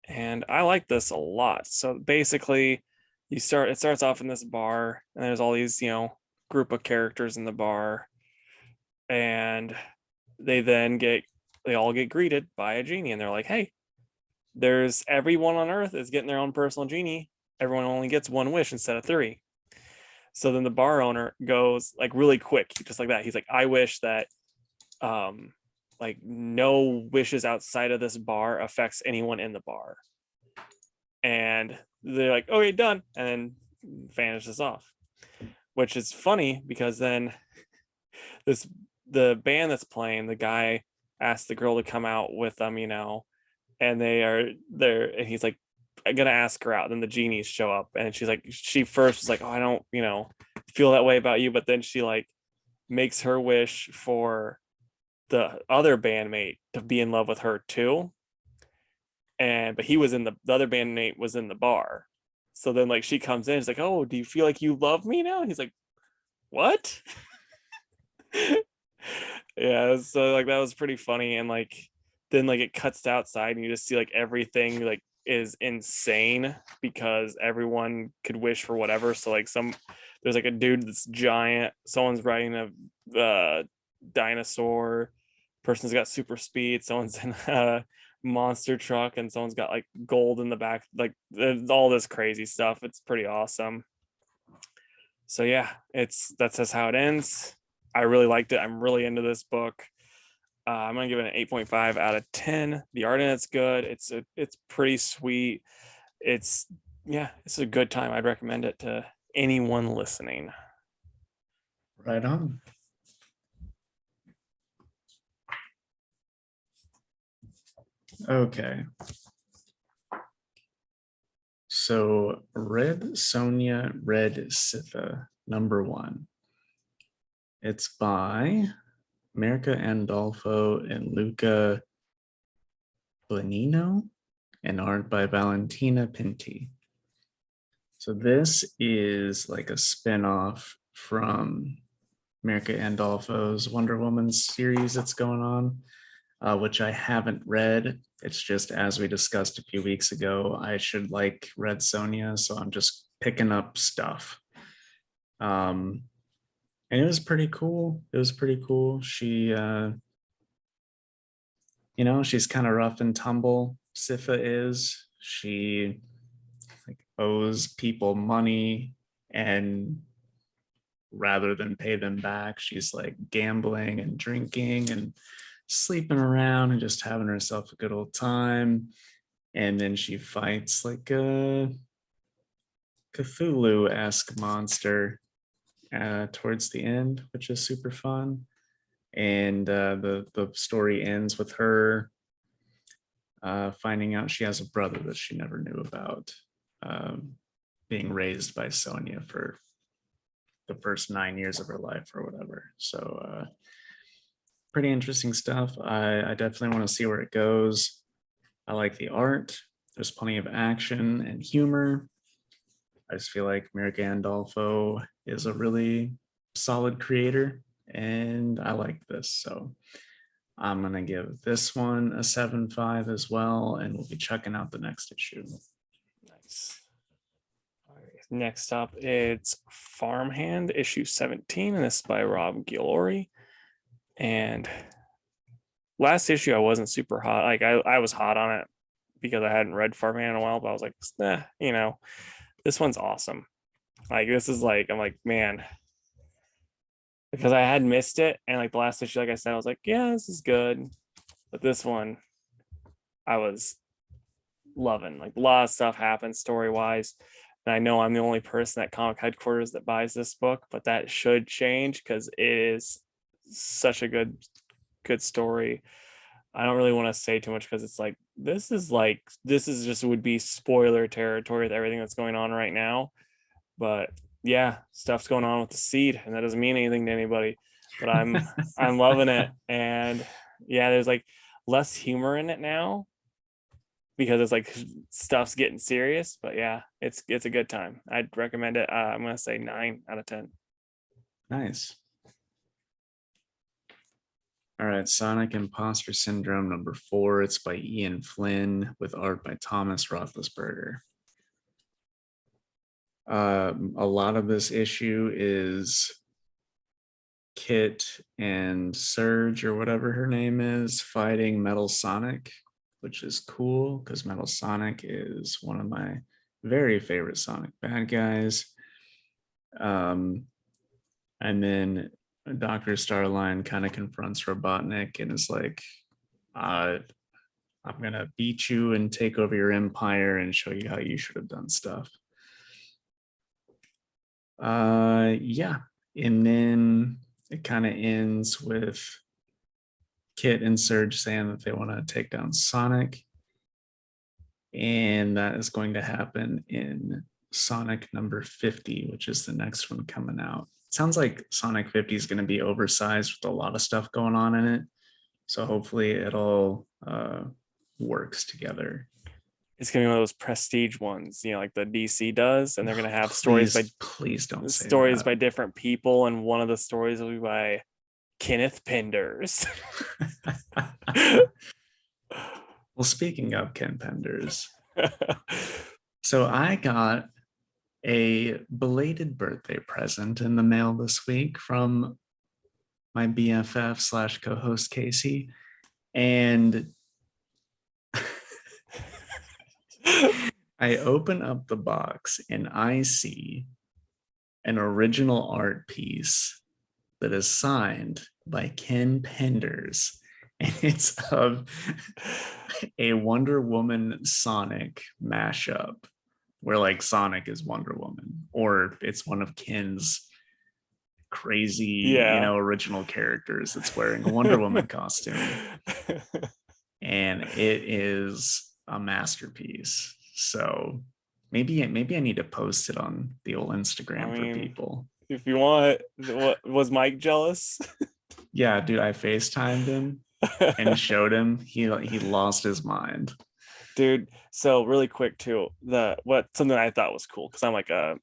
And I like this a lot. So basically, it starts off in this bar, and there's all these, group of characters in the bar. And they all get greeted by a genie, and they're like, hey, there's everyone on Earth is getting their own personal genie. Everyone only gets one wish instead of 3. So then the bar owner goes like really quick, just like that. He's like, I wish that like no wishes outside of this bar affects anyone in the bar. And they're like, okay, done. And then vanishes off, which is funny because then the band that's playing, the guy asked the girl to come out with them, and they are there, and he's like, I'm gonna ask her out. Then the genies show up, and she first was like, oh, I don't, feel that way about you, but then she like makes her wish for the other bandmate to be in love with her too. But he was the other bandmate was in the bar. So then like she comes in, she's like, oh, do you feel like you love me now? And he's like, what? Yeah, so like that was pretty funny. And like then like it cuts to outside and you just see like everything like is insane because everyone could wish for whatever. So like there's like a dude that's giant, someone's riding a dinosaur, person's got super speed, someone's in a monster truck, and someone's got like gold in the back. Like there's all this crazy stuff. It's pretty awesome. So yeah, that's how it ends. I really liked it. I'm really into this book. I'm gonna give it an 8.5 out of 10. The art in it's good. It's pretty sweet. It's it's a good time. I'd recommend it to anyone listening. Right on. Okay. So Red Sonja, Red Sitha, number 1. It's by America Andolfo and Luca Blanino, and art by Valentina Pinti. So this is like a spin-off from America Andolfo's Wonder Woman series that's going on, which I haven't read. It's just, as we discussed a few weeks ago, I should like Red Sonja, so I'm just picking up stuff. And it was pretty cool. It was pretty cool. She, she's kind of rough and tumble. Sitha is. She like owes people money, and rather than pay them back, she's like gambling and drinking and sleeping around and just having herself a good old time. And then she fights like a Cthulhu-esque monster towards the end, which is super fun. And the story ends with her finding out she has a brother that she never knew about, being raised by Sonja for the first 9 years of her life or whatever. So pretty interesting stuff. I definitely want to see where it goes. I like the art. There's plenty of action and humor. I just feel like Mary Gandolfo is a really solid creator, and I like this. So I'm going to give this one a 7.5 as well, and we'll be checking out the next issue. Nice. All right, next up, it's Farmhand, issue 17, and this is by Rob Guillory. And last issue, I wasn't super hot. Like, I was hot on it because I hadn't read Farmhand in a while, but I was like, this one's awesome. Like, this is like, I'm like, man, because I had missed it. And like the last issue, like I said, I was like, yeah, this is good. But this one, I was loving. Like, a lot of stuff happens story wise. And I know I'm the only person at Comic Headquarters that buys this book, but that should change because it is such a good story. I don't really want to say too much because it's like this is just would be spoiler territory with everything that's going on right now. But yeah, stuff's going on with the seed, and that doesn't mean anything to anybody. But I'm loving it, and yeah, there's like less humor in it now because it's like stuff's getting serious. But yeah, it's a good time. I'd recommend it. I'm gonna say 9 out of 10. Nice. All right, Sonic Imposter Syndrome number 4. It's by Ian Flynn with art by Thomas Roethlisberger. A lot of this issue is Kit and Surge, or whatever her name is, fighting Metal Sonic, which is cool because Metal Sonic is one of my very favorite Sonic bad guys. And then Dr. Starline kind of confronts Robotnik and is like, I'm going to beat you and take over your empire and show you how you should have done stuff. Yeah. And then it kind of ends with Kit and Surge saying that they want to take down Sonic. And that is going to happen in Sonic number 50, which is the next one coming out. Sounds like Sonic 50 is going to be oversized with a lot of stuff going on in it. So hopefully it all works together. It's gonna be one of those prestige ones, like the DC does, and they're gonna have please don't say stories that. by different people, and one of the stories will be by Kenneth Penders. Well, speaking of Ken Penders, so I got a belated birthday present in the mail this week from my BFF / co-host Casey, and I open up the box and I see an original art piece that is signed by Ken Penders, and it's of a Wonder Woman Sonic mashup where like Sonic is Wonder Woman, or it's one of Ken's crazy, Yeah. original characters that's wearing a Wonder Woman costume. And it is a masterpiece. So maybe I need to post it on the old I Instagram for mean, people. if you want, what was Mike jealous? Yeah, dude, I FaceTimed him and showed him. He lost his mind. Dude, so really quick too, something I thought was cool because I'm like a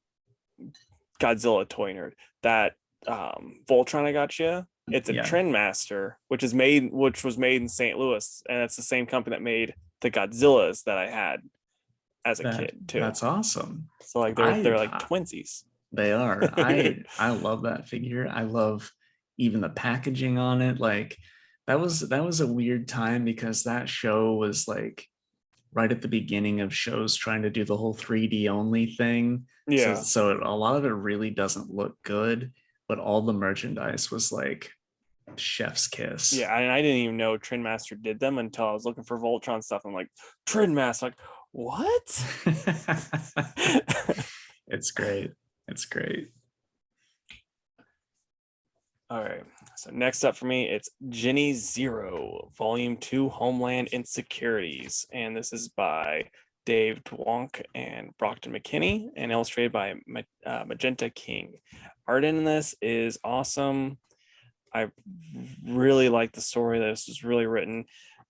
Godzilla toy nerd. That Voltron I got you, it's a Yeah, Trendmaster, which was made in St. Louis, and it's the same company that made the Godzillas that I had as a kid too. that's awesome. So like I, they're like I twinsies. They are. I love that figure. I love even the packaging on it. Like that was a weird time because that show was like right at the beginning of shows trying to do the whole 3D only thing. So Yeah. so a lot of it really doesn't look good, but all the merchandise was like chef's kiss. Yeah, and I didn't even know Trendmaster did them until I was looking for Voltron stuff. I'm like, Trendmaster, like, what? It's great. It's great. All right. So next up for me, it's Genies Zero, Volume 2, Homeland Insecurities. And this is by Dave Dwonk and Brockton McKinney and illustrated by Magenta King. Art in this is awesome. I really like the story. This was really written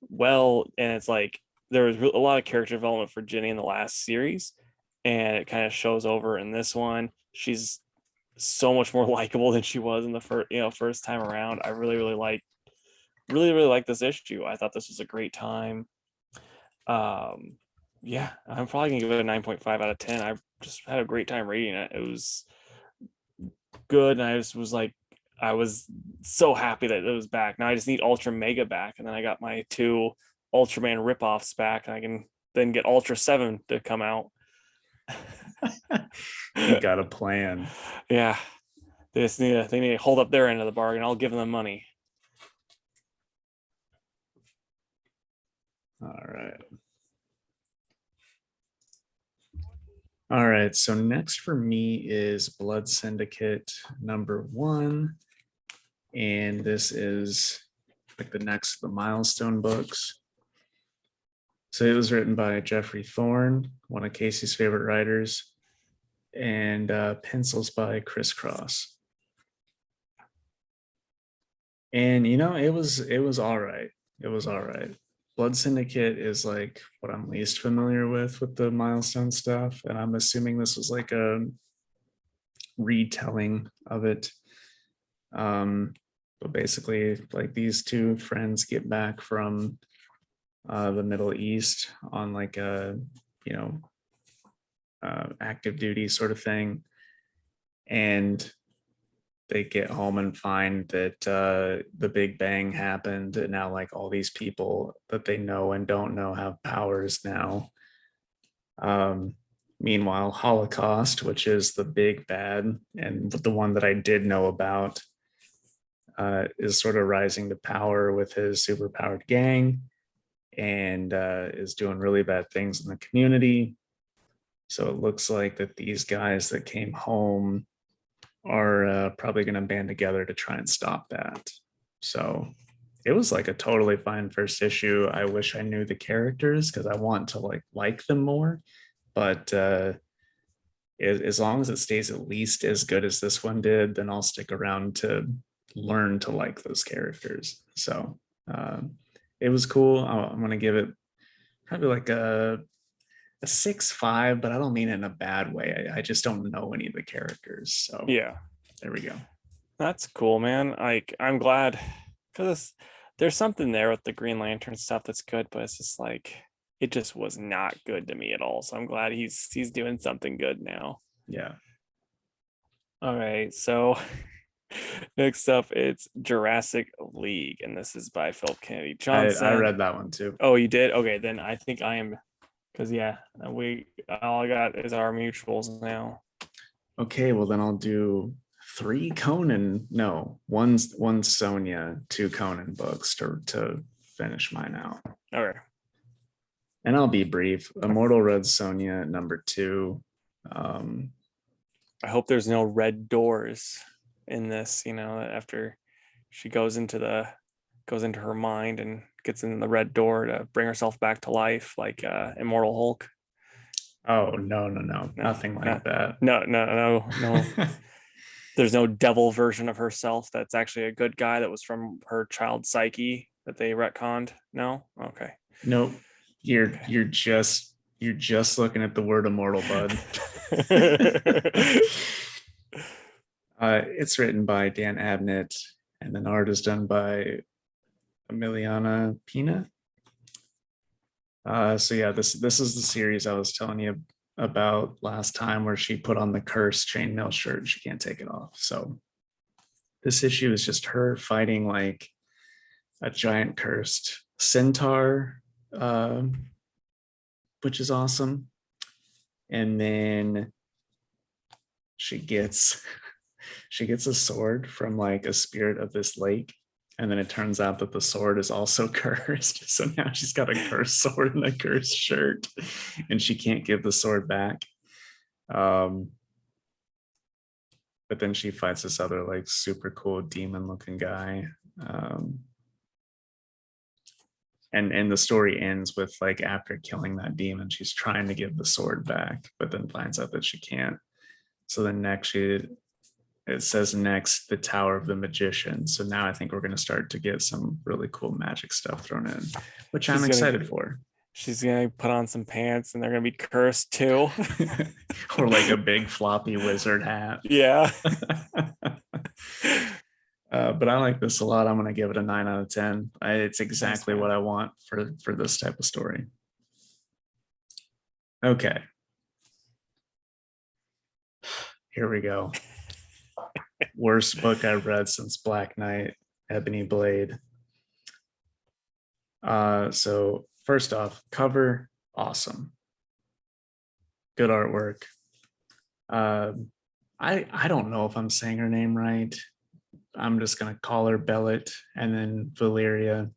well. And it's like there was a lot of character development for Jenny in the last series. And it kind of shows over in this one. She's so much more likable than she was in the first time around. I really like this issue. I thought this was a great time. Yeah, I'm probably gonna give it a 9.5 out of 10. I just had a great time reading it. It was good, and I just was like, I was so happy that it was back. Now I just need Ultra Mega back, and then I got my 2 Ultraman ripoffs back, and I can then get Ultra 7 to come out. You got a plan. Yeah, they need to hold up their end of the bargain. I'll give them the money. All right. All right. So next for me is Blood Syndicate #1. And this is like the next of the milestone books. So it was written by Jeffrey Thorne, one of Casey's favorite writers, and pencils by Chris Cross. And it was all right. It was all right. Blood Syndicate is like what I'm least familiar with the milestone stuff, and I'm assuming this was like a retelling of it. But basically, like these 2 friends get back from the Middle East on like a active duty sort of thing, and they get home and find that the Big Bang happened, and now like all these people that they know and don't know have powers now. Meanwhile, Holocaust, which is the big bad and the one that I did know about, is sort of rising to power with his superpowered gang, and is doing really bad things in the community. So it looks like that these guys that came home are probably going to band together to try and stop that. So it was like a totally fine first issue. I wish I knew the characters because I want to like them more, but as long as it stays at least as good as this one did, then I'll stick around to learn to like those characters. So it was cool. I'm going to give it probably like a 6.5, but I don't mean it in a bad way. I just don't know any of the characters. So Yeah, there we go. that's cool, man. Like I'm glad because there's something there with the Green Lantern stuff that's good, but it's just like it just was not good to me at all. So I'm glad he's doing something good now. Yeah. All right, so next up it's Jurassic League, and this is by Phil Kennedy Johnson. I read that one too. Oh, you did? Okay, then I think I am, because yeah, we all I got is our mutuals now. Okay, well then I'll do three Conan, no, one Sonja, two Conan books to finish mine out. Okay. And I'll be brief. Immortal Red Sonja, number 2. I hope there's no red doors in this, after she goes into her mind and gets in the red door to bring herself back to life, like Immortal Hulk. Oh, no, nothing like that. No. There's no devil version of herself that's actually a good guy that was from her child psyche that they retconned. No? Okay. Nope. You're just looking at the word immortal, bud. It's written by Dan Abnett, and the art is done by Emiliana Pina. So yeah, this is the series I was telling you about last time, where she put on the curse chainmail shirt and she can't take it off. So this issue is just her fighting like a giant cursed centaur, which is awesome. And then she gets a sword from like a spirit of this lake, and then it turns out that the sword is also cursed. So now she's got a cursed sword and a cursed shirt, and she can't give the sword back. But then she fights this other like super cool demon looking guy. And the story ends with like, after killing that demon, she's trying to give the sword back, but then finds out that she can't. So then next it says next, the Tower of the Magician. So now I think we're going to start to get some really cool magic stuff thrown in, which I'm excited for. She's going to put on some pants and they're going to be cursed too. Or like a big floppy wizard hat. Yeah. But I like this a lot. I'm going to give it a 9 out of 10. It's exactly what I want for this type of story. Okay. Here we go. Worst book I've read since Black Knight, Ebony Blade. So first off, cover, awesome. Good artwork. I don't know if I'm saying her name right. I'm just gonna call her Belit and then Valeria.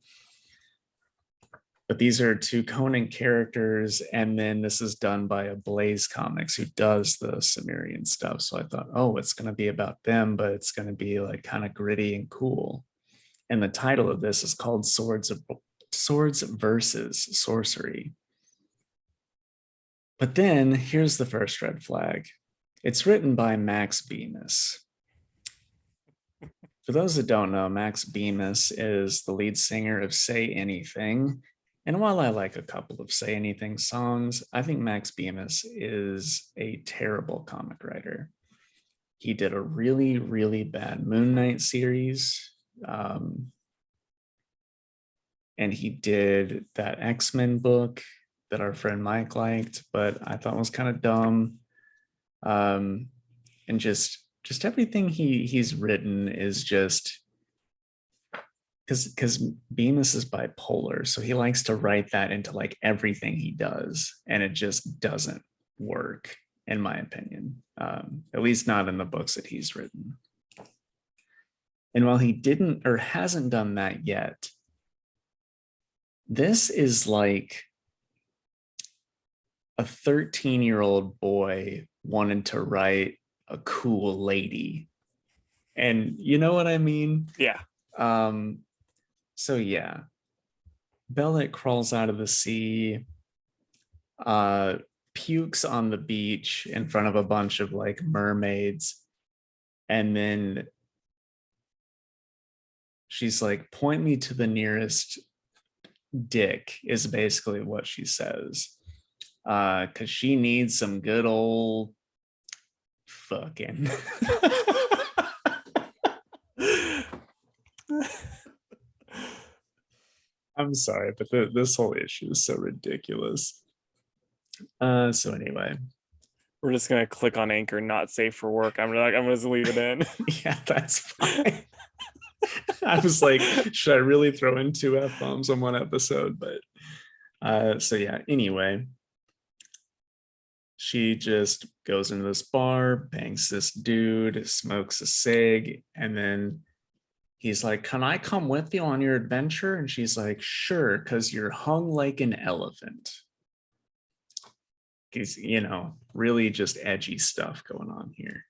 But these are two Conan characters, and then this is done by a Blaze Comics who does the Cimmerian stuff. So I thought, oh, it's going to be about them, but it's going to be like kind of gritty and cool. And the title of this is called Swords versus Sorcery. But then here's the first red flag. It's written by Max Bemis. For those that don't know, Max Bemis is the lead singer of Say Anything. And while I like a couple of Say Anything songs, I think Max Bemis is a terrible comic writer. He did a really, really bad Moon Knight series. And he did that X-Men book that our friend Mike liked, but I thought was kind of dumb. And just everything he's written is just, because Bemis is bipolar, so he likes to write that into like everything he does, and it just doesn't work, in my opinion. At least not in the books that he's written. And while he didn't or hasn't done that yet, this is like a 13-year-old boy wanted to write a cool lady. And you know what I mean? Yeah. So yeah, Belit crawls out of the sea, pukes on the beach in front of a bunch of like mermaids, and then she's like, point me to the nearest dick, is basically what she says. Because she needs some good old fucking. I'm sorry, but this whole issue is so ridiculous. So anyway, we're just gonna click on Anchor, not safe for work. I'm gonna just leave it in. Yeah, that's fine. I was like, should I really throw in 2 F-bombs on one episode? But so yeah, anyway, She just goes into this bar, bangs this dude, smokes a cig, and then he's like, "Can I come with you on your adventure?" And she's like, "Sure, because you're hung like an elephant." He's, really just edgy stuff going on here.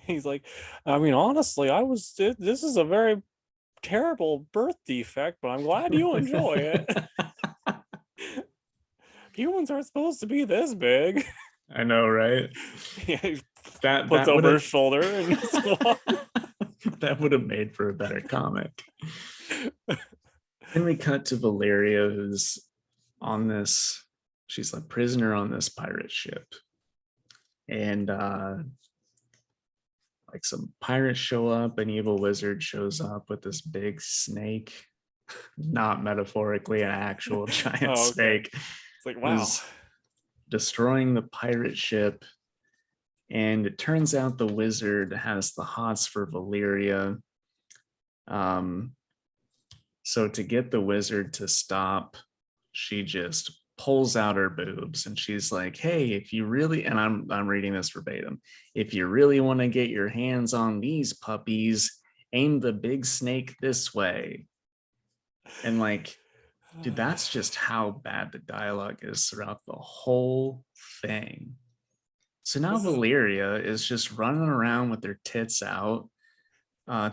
He's like, I mean, honestly, this is a very terrible birth defect, but I'm glad you enjoy it. Humans aren't supposed to be this big. I know, right? Yeah, he That puts that would over have his shoulder and that would have made for a better comic. Then we cut to Valeria, who's on this. She's a prisoner on this pirate ship, and like some pirates show up. An evil wizard shows up with this big snake, not metaphorically, an actual giant oh, okay. snake, It's like, wow. who's destroying the pirate ship. And it turns out the wizard has the hots for Valeria. So to get the wizard to stop, she just pulls out her boobs and she's like, "Hey, if you really," and I'm reading this verbatim, "if you really want to get your hands on these puppies, aim the big snake this way." And like, dude, that's just how bad the dialogue is throughout the whole thing. So now This is Valeria is just running around with her tits out,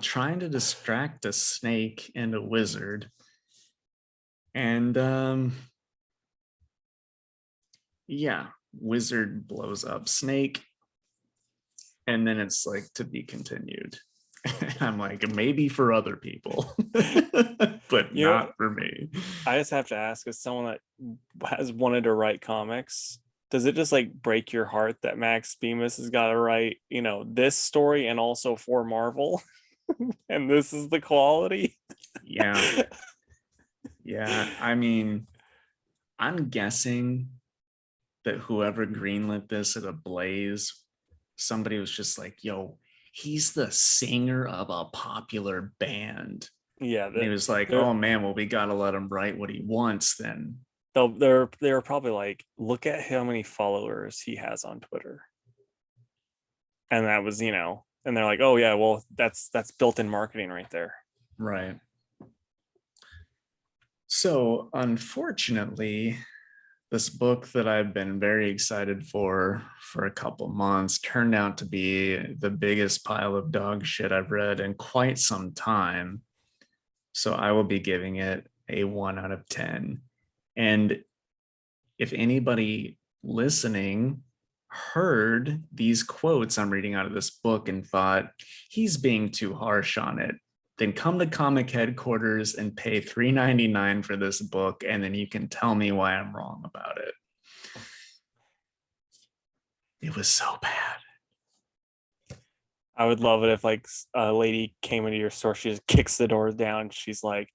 trying to distract a snake and a wizard. And yeah, wizard blows up snake. And then it's like, to be continued. I'm like, maybe for other people, but you know, not for me. I just have to ask, as someone that has wanted to write comics, does it just like break your heart that Max Bemis has got to write, this story and also for Marvel? And this is the quality? Yeah. Yeah. I mean, I'm guessing that whoever greenlit this at a Blaze, somebody was just like, "Yo, he's the singer of a popular band." Yeah, And he was like, they're "Oh man, well, we gotta let him write what he wants then." they're probably like, look at how many followers he has on Twitter. And that was, and they're like, oh yeah, well, that's built-in marketing right there. Right. So unfortunately, this book that I've been very excited for a couple months turned out to be the biggest pile of dog shit I've read in quite some time. So I will be giving it a 1 out of 10. And if anybody listening heard these quotes I'm reading out of this book and thought he's being too harsh on it, then come to comic headquarters and pay $3.99 for this book, and then you can tell me why I'm wrong about it. It was so bad. I would love it if like a lady came into your store, she just kicks the doors down, she's like,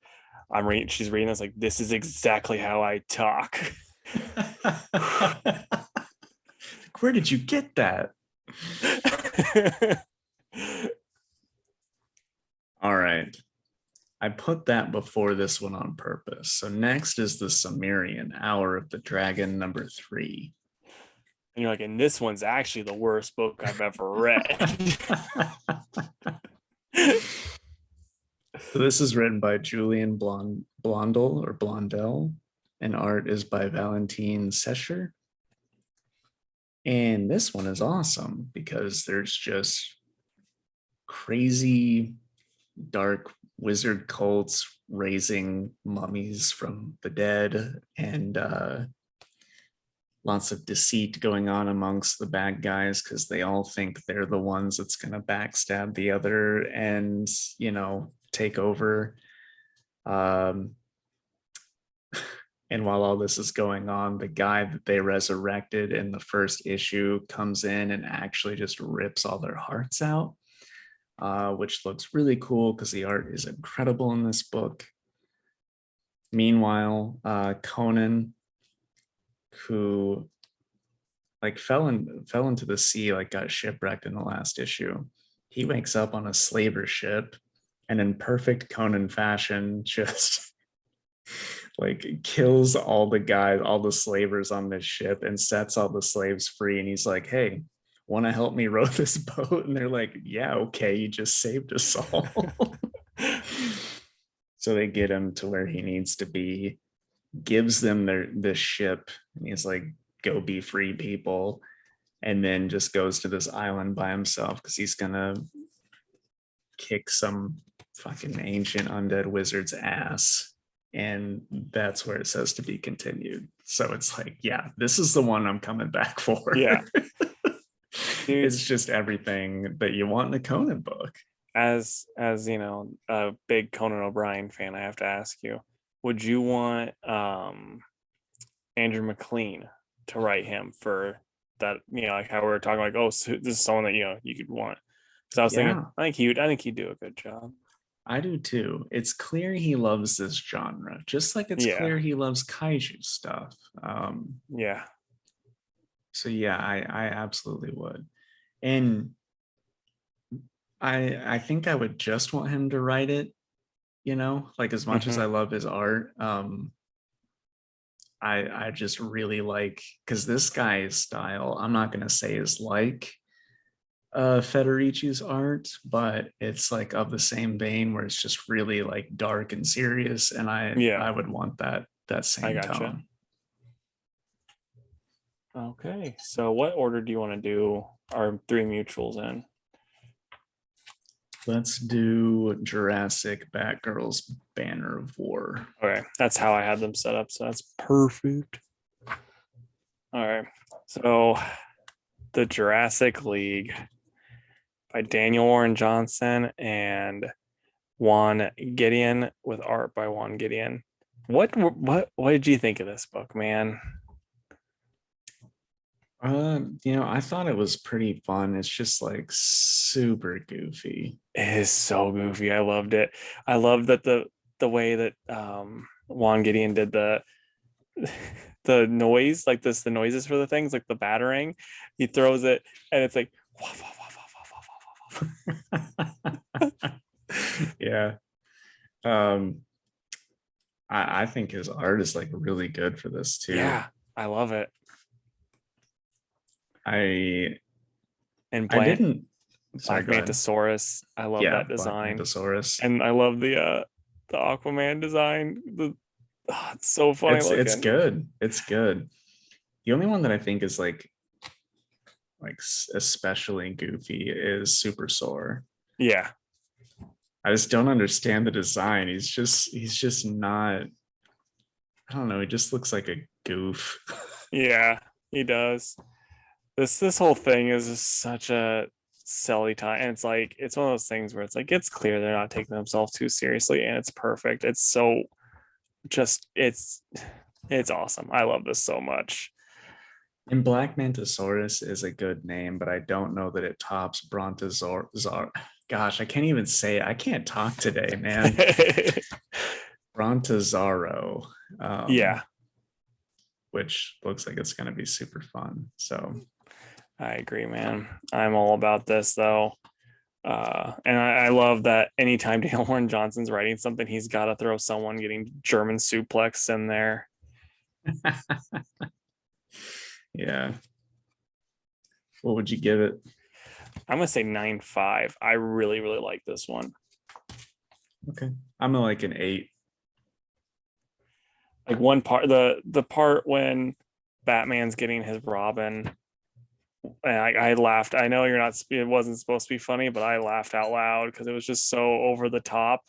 she's reading this like, this is exactly how I talk. Where did you get that? All right. I put that before this one on purpose. So next is the Cimmerian, Hour of the Dragon, number 3. And you're like, and this one's actually the worst book I've ever read. So this is written by Julian Blondel or Blondell, and art is by Valentine Sescher. And this one is awesome because there's just crazy dark wizard cults raising mummies from the dead, and lots of deceit going on amongst the bad guys because they all think they're the ones that's going to backstab the other and take over. And while all this is going on, the guy that they resurrected in the first issue comes in and actually just rips all their hearts out, which looks really cool because the art is incredible in this book. Meanwhile, Conan, who like fell into the sea, like got shipwrecked in the last issue, he wakes up on a slaver ship and in perfect Conan fashion just like kills all the guys, all the slavers on this ship, and sets all the slaves free. And he's like, "Hey, want to help me row this boat?" And they're like, "Yeah, okay, you just saved us all." So they get him to where he needs to be, gives them this ship, and he's like, "Go be free people," and then just goes to this island by himself because he's gonna kick some fucking ancient undead wizard's ass. And that's where it says to be continued. So it's like, yeah, this is the one I'm coming back for. Yeah, dude. It's just everything that you want in a Conan book. As you know, a big Conan O'Brien fan, I have to ask you: would you want Andrew McLean to write him for that? You know, like how we were talking, like, oh, so this is someone that you could want. Because I was thinking, Yeah, I think he'd do a good job. I do too. It's clear he loves this genre, just like it's Yeah, clear he loves kaiju stuff. yeah, So yeah, I absolutely would. And I think I would just want him to write it, like as much as I hmm love his art. I just really like, because this guy's style, I'm not gonna say is like Federici's art, but it's like of the same vein where it's just really like dark and serious, and I yeah. would want that I same gotcha. tone. Okay, so what order do you want to do our three mutuals in? Let's do Jurassic Batgirls Banner of War. Okay, that's how I had them set up, so that's perfect. All right, so the Jurassic League by Daniel Warren Johnson and Juan Gideon with art by Juan Gideon. What did you think of this book, man? I thought it was pretty fun. It's just like super goofy. It is so goofy. I loved it. I love that the way that Juan Gideon did the noise, like the noises for the things, like the battering. He throws it and it's like waff, waff, waff, waff, waff, Yeah. Um, I think his art is like really good for this too. yeah, I love it. I And I didn't. Sorry, Black go ahead. Mantisaurus, I love Yeah, that Black design. Mantisaurus. And I love the Aquaman design. It's so funny It's looking. good. It's good. The only one that I think is like especially goofy is Super Sore. Yeah, I just don't understand the design. He's just not. I don't know. He just looks like a goof. yeah, he does. This whole thing is just such a silly time, and it's one of those things where it's like it's clear they're not taking themselves too seriously, and it's perfect. It's so just it's awesome. I love this so much. And Black Mantisaurus is a good name, but I don't know that it tops Brontosaur. Gosh, I can't even say it. I can't talk today, man. Brontozaro, Yeah, which looks like it's going to be super fun. So I agree, man. I'm all about this though. And I love that anytime Dale Warren Johnson's writing something, he's got to throw someone getting German suplex in there. yeah, what would you give it? I'm gonna say 9.5. I really, really like this one. Okay, I'm gonna like an 8. Like one part, the part when Batman's getting his Robin, and I laughed. I know you're not. It wasn't supposed to be funny, but I laughed out loud because it was just so over the top.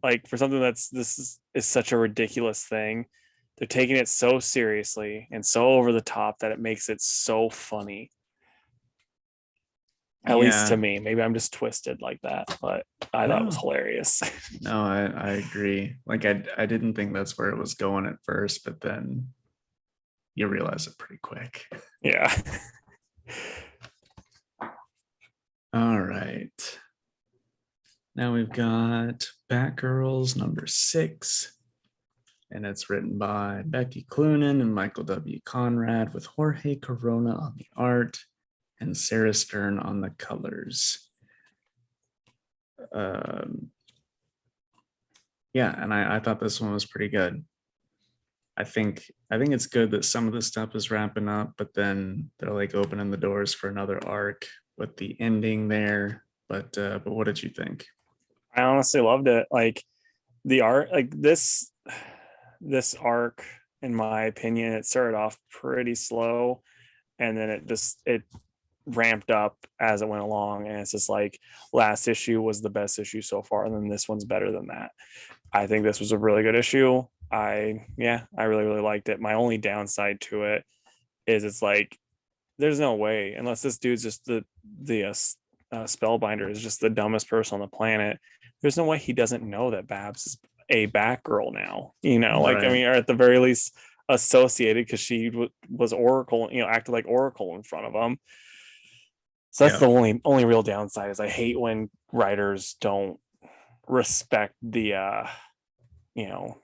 Like for something is such a ridiculous thing, they're taking it so seriously and so over the top that it makes it so funny. At least to Yeah, me. Maybe I'm just twisted like that, but I thought it was no, hilarious. no, I agree. Like I didn't think that's where it was going at first, but then you realize it pretty quick. Yeah. All right. Now we've got Batgirls #6, and it's written by Becky Cloonan and Michael W. Conrad, with Jorge Corona on the art and Sarah Stern on the colors. Yeah, and I thought this one was pretty good. I think it's good that some of this stuff is wrapping up, but then they're like opening the doors for another arc with the ending there. But what did you think? I honestly loved it. Like the art, like this arc, in my opinion, it started off pretty slow, and then it ramped up as it went along, and it's just like last issue was the best issue so far, and then this one's better than that. I think this was a really good issue. I really liked it. My only downside to it is it's like there's no way, unless this dude's just the spellbinder is just the dumbest person on the planet, there's no way he doesn't know that Babs is a Batgirl now, like, I Right. mean, or at the very least associated, because she was Oracle, acted like Oracle in front of him. So that's Yeah. the only real downside, is I hate when writers don't respect the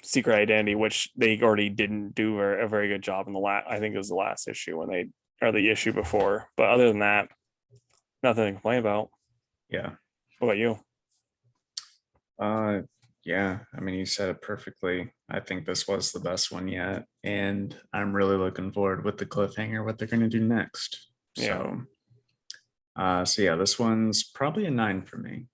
secret identity, which they already didn't do a very good job in the last, I think it was the last issue when they, or the issue before. But other than that, nothing to complain about. Yeah. What about you? Uh, yeah, I mean, you said it perfectly. I think this was the best one yet, and I'm really looking forward with the cliffhanger what they're going to do next. Yeah, So yeah, this one's probably a 9 for me.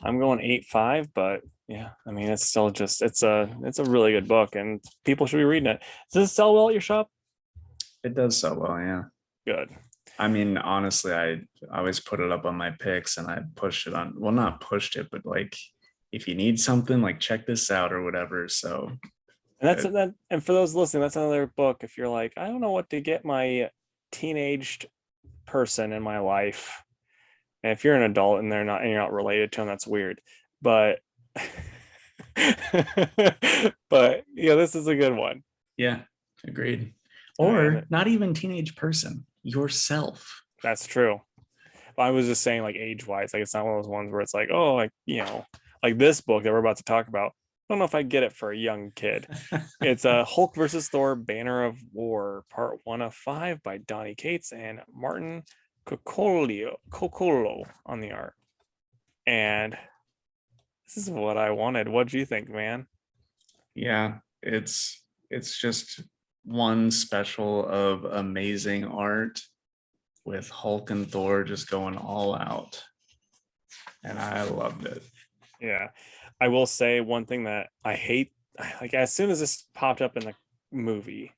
I'm going 8.5, but yeah, I mean, it's still just it's a really good book, and people should be reading it. Does it sell well at your shop? It does so well, yeah. Good. I mean, honestly, I always put it up on my picks and I pushed it on, well, not pushed it, but like if you need something, like check this out or whatever. So And it, and for those listening, that's another book. If you're like, I don't know what to get my teenaged person in my life, and if you're an adult and you're not related to them, that's weird. But but yeah, this is a good one. yeah, agreed. And Or not even teenage person, yourself. that's true. But I was just saying, like, age wise, like, it's not one of those ones where it's like, oh, like, like this book that we're about to talk about. I don't know if I get it for a young kid. It's a Hulk versus Thor: Banner of War, part 1 of 5 by Donnie Cates and Martin Coccolo on the art. And this is what I wanted. What do you think, man? Yeah, it's just one special of amazing art with Hulk and Thor just going all out. And I loved it. Yeah. I will say one thing that I hate, like, as soon as this popped up in the movie,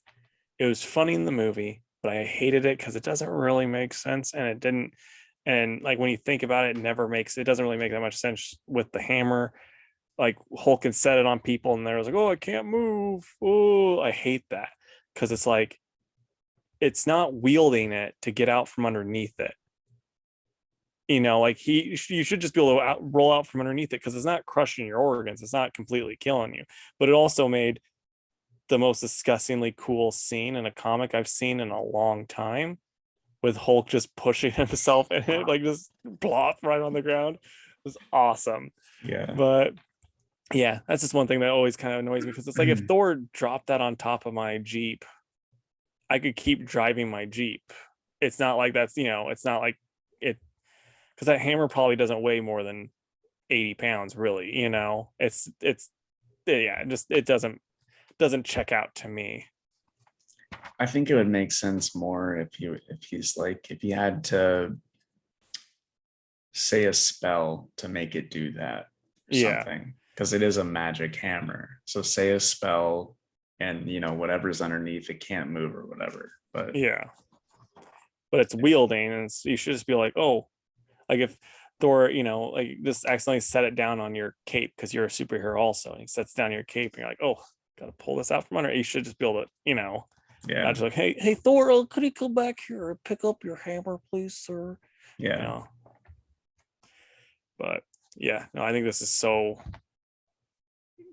it was funny in the movie, but I hated it because it doesn't really make sense, and it didn't. And like when you think about it, it doesn't really make that much sense with the hammer. Like Hulk can set it on people, and they're like, "Oh, I can't move." Oh, I hate that, because it's like it's not wielding it to get out from underneath it. Like you should just be able to roll out from underneath it, because it's not crushing your organs, it's not completely killing you. But it also made the most disgustingly cool scene in a comic I've seen in a long time, with Hulk just pushing himself and it like just plop right on the ground. It was awesome. Yeah. But yeah, that's just one thing that always kind of annoys me, because it's like if Thor dropped that on top of my Jeep, I could keep driving my Jeep. It's not like it's not like it, because that hammer probably doesn't weigh more than 80 pounds, really. It's yeah, it doesn't check out to me. I think it would make sense more if he had to say a spell to make it do that or Yeah, something. Because it is a magic hammer. So say a spell and whatever's underneath it can't move or whatever. But yeah, but it's wielding, and you should just be like, oh, like if Thor, like just accidentally set it down on your cape because you're a superhero also, and he sets down your cape, and you're like, oh, gotta pull this out from under. You should just be able to, not yeah, just like, hey, Thor, could you come back here and pick up your hammer, please, sir? You yeah. know, but yeah, no, I think this is so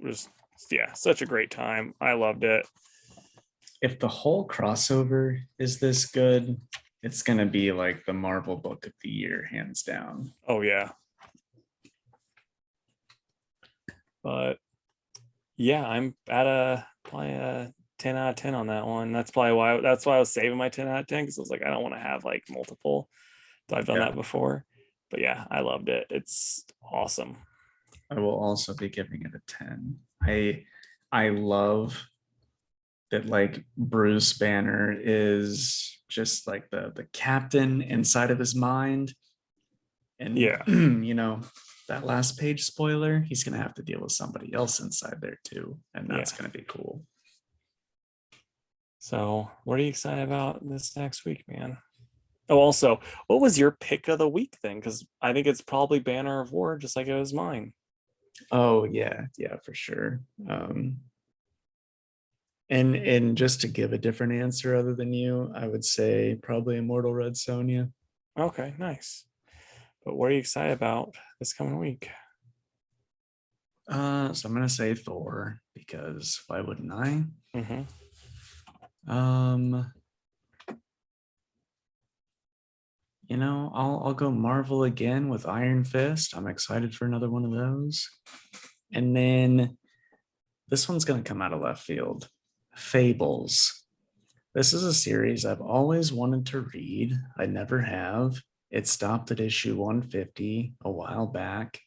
just yeah, such a great time. I loved it. If the whole crossover is this good, it's gonna be like the Marvel book of the year, hands down. Oh yeah, but yeah, I'm at probably a 10 out of 10 on that one. That's why I was saving my 10 out of 10, because I was like, I don't want to have like multiple. So I've done Yeah. that before. But yeah, I loved it. It's awesome. I will also be giving it a 10. I love that like Bruce Banner is just like the captain inside of his mind, and Yeah. that last page spoiler, he's gonna have to deal with somebody else inside there too, and that's Yeah. gonna be cool. So what are you excited about this next week, man? Oh, also, what was your pick of the week then? Because I think it's probably Banner of War, just like it was mine. Oh yeah, for sure. And just to give a different answer other than you, I would say probably Immortal Red Sonja. Okay, nice. But what are you excited about this coming week? So I'm gonna say Thor because why wouldn't I? Mm-hmm. Um, I'll go Marvel again with Iron Fist. I'm excited for another one of those. And then this one's gonna come out of left field. Fables. This is a series I've always wanted to read. I never have. It stopped at issue 150 a while back,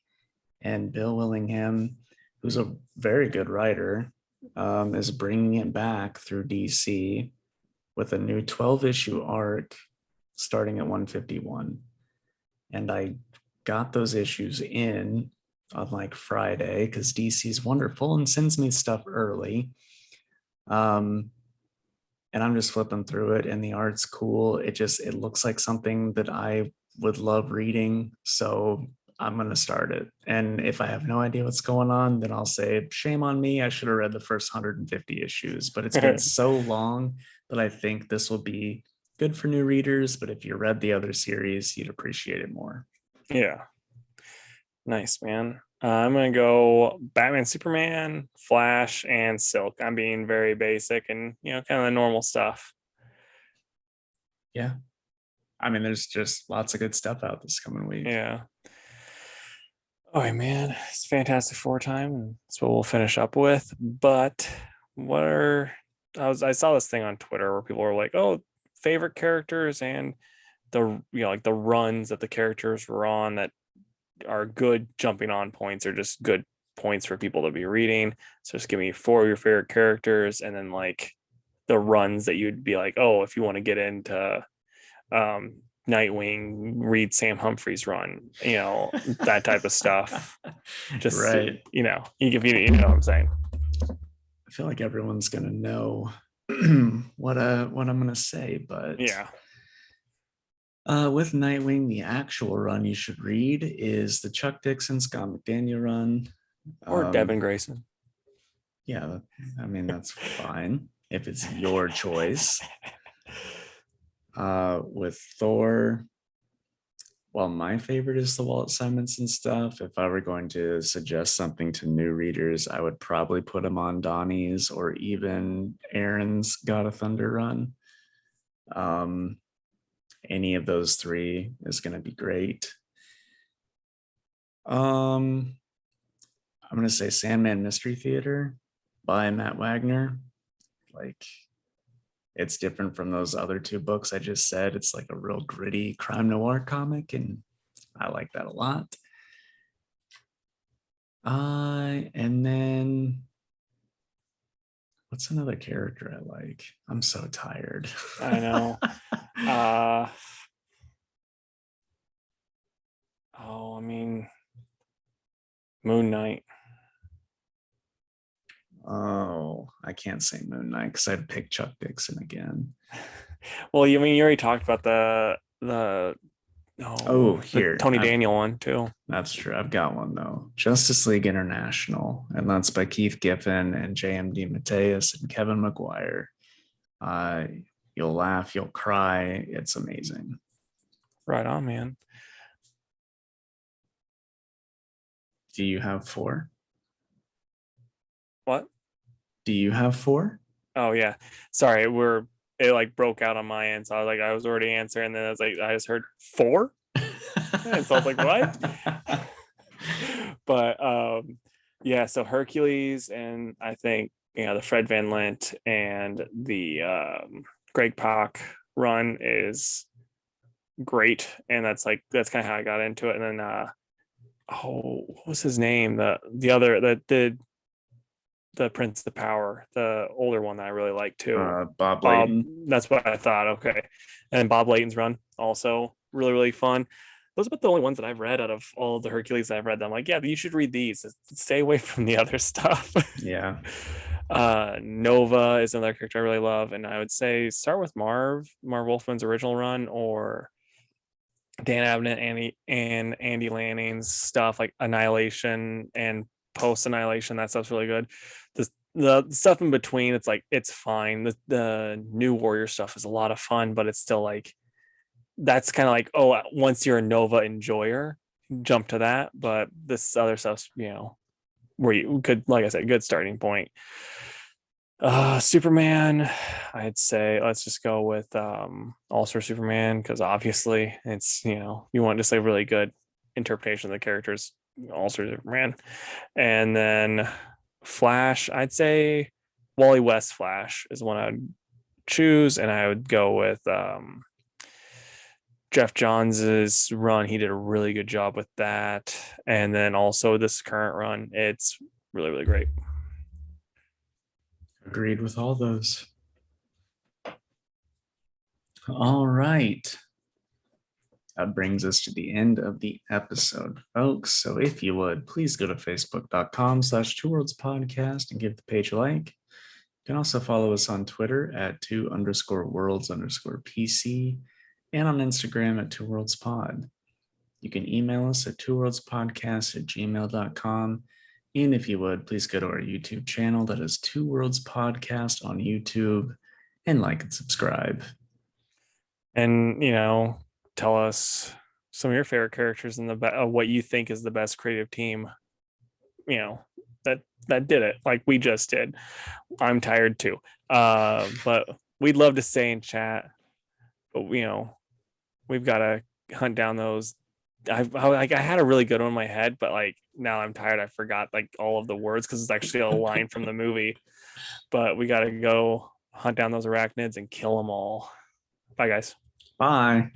and Bill Willingham, who's a very good writer, is bringing it back through DC with a new 12 issue arc starting at 151. And I got those issues in on like Friday because DC's wonderful and sends me stuff early. Um, and I'm just flipping through it, and the art's cool. It looks like something that I would love reading. So I'm gonna start it. And if I have no idea what's going on, then I'll say, shame on me. I should have read the first 150 issues, but it's been so long that I think this will be good for new readers. But if you read the other series, you'd appreciate it more. Yeah. Nice, man. I'm gonna go Batman, Superman, Flash, and Silk. I'm being very basic and kind of the normal stuff. Yeah. I mean, there's just lots of good stuff out this coming week. Yeah. All right, man. It's Fantastic Four time, and that's what we'll finish up with. But what are I saw this thing on Twitter where people were like, "Oh, favorite characters and the like the runs that the characters were on that are good jumping on points or just good points for people to be reading." So just give me four of your favorite characters, and then like the runs that you'd be like, "Oh, if you want to get into Nightwing, read Sam Humphrey's run," that type of stuff. Just Right. you give you know what I'm saying. I feel like everyone's gonna know what I'm gonna say, but Yeah. with Nightwing, the actual run you should read is the Chuck Dixon Scott McDaniel run. Or Devin Um, Grayson. yeah, I mean that's fine if it's your choice. With Thor, well, my favorite is the Walt Simonson stuff. If I were going to suggest something to new readers, I would probably put him on Donnie's or even Aaron's God of Thunder run. Um, any of those three is going to be great. I'm going to say Sandman Mystery Theater by Matt Wagner. Like, it's different from those other two books I just said. It's like a real gritty crime noir comic, and I like that a lot. And then what's another character I like? I'm so tired. I know. I mean, Moon Knight. Oh, I can't say Moon Knight because I'd pick Chuck Dixon again. Well, you already talked about the Oh, the here. Tony Daniel one too. That's true. I've got one though. Justice League International, and that's by Keith Giffen and JMD Mateus and Kevin McGuire. Uh, you'll laugh, you'll cry. It's amazing. Right on, man. Do you have four? What? Do you have four? Oh yeah. Sorry, it like broke out on my end. So I was already answering, and then I was like, I just heard four. And so I was like, what? But yeah, so Hercules, and I think the Fred Van Lint and the Greg Pak run is great, and that's kind of how I got into it. And then what was his name? The other that did the Prince of Power, the older one that I really like too. Bob Bob, Layton. that's what I thought. Okay. And Bob Layton's run also really, really fun. Those are about the only ones that I've read out of all of the Hercules that I've read. That I'm like, yeah, you should read these. Stay away from the other stuff. Yeah, Nova is another character I really love. And I would say start with Marv Wolfman's original run, or Dan Abnett and Andy Lanning's stuff like Annihilation and Post Annihilation. That stuff's really good. The stuff in between, it's like it's fine. The New Warrior stuff is a lot of fun, but it's still like that's kind of like, oh, once you're a Nova enjoyer, jump to that. But this other stuff's, where you could, like I said, good starting point. Superman, I'd say let's just go with All-Star Superman, because obviously it's, you want just a really good interpretation of the characters, All-Star Superman. And then Flash, I'd say Wally West Flash is one I'd choose, and I would go with Jeff Johns's run. He did a really good job with that. And then also this current run, it's really, really great. agreed with all those. All right. That brings us to the end of the episode, folks. So if you would, please go to facebook.com/2worldspodcast and give the page a like. You can also follow us on Twitter at 2_worlds_PC and on Instagram at 2worldspod. You can email us at 2worldspodcast@gmail.com. And if you would, please go to our YouTube channel. That is 2 Worlds Podcast on YouTube, and like and subscribe. And, tell us some of your favorite characters and what you think is the best creative team, that did it like we just did. I'm tired too. But we'd love to stay in chat. But, we've got to hunt down those. I had a really good one in my head, but like now I'm tired. I forgot like all of the words because it's actually a line from the movie. But we got to go hunt down those arachnids and kill them all. Bye, guys. Bye.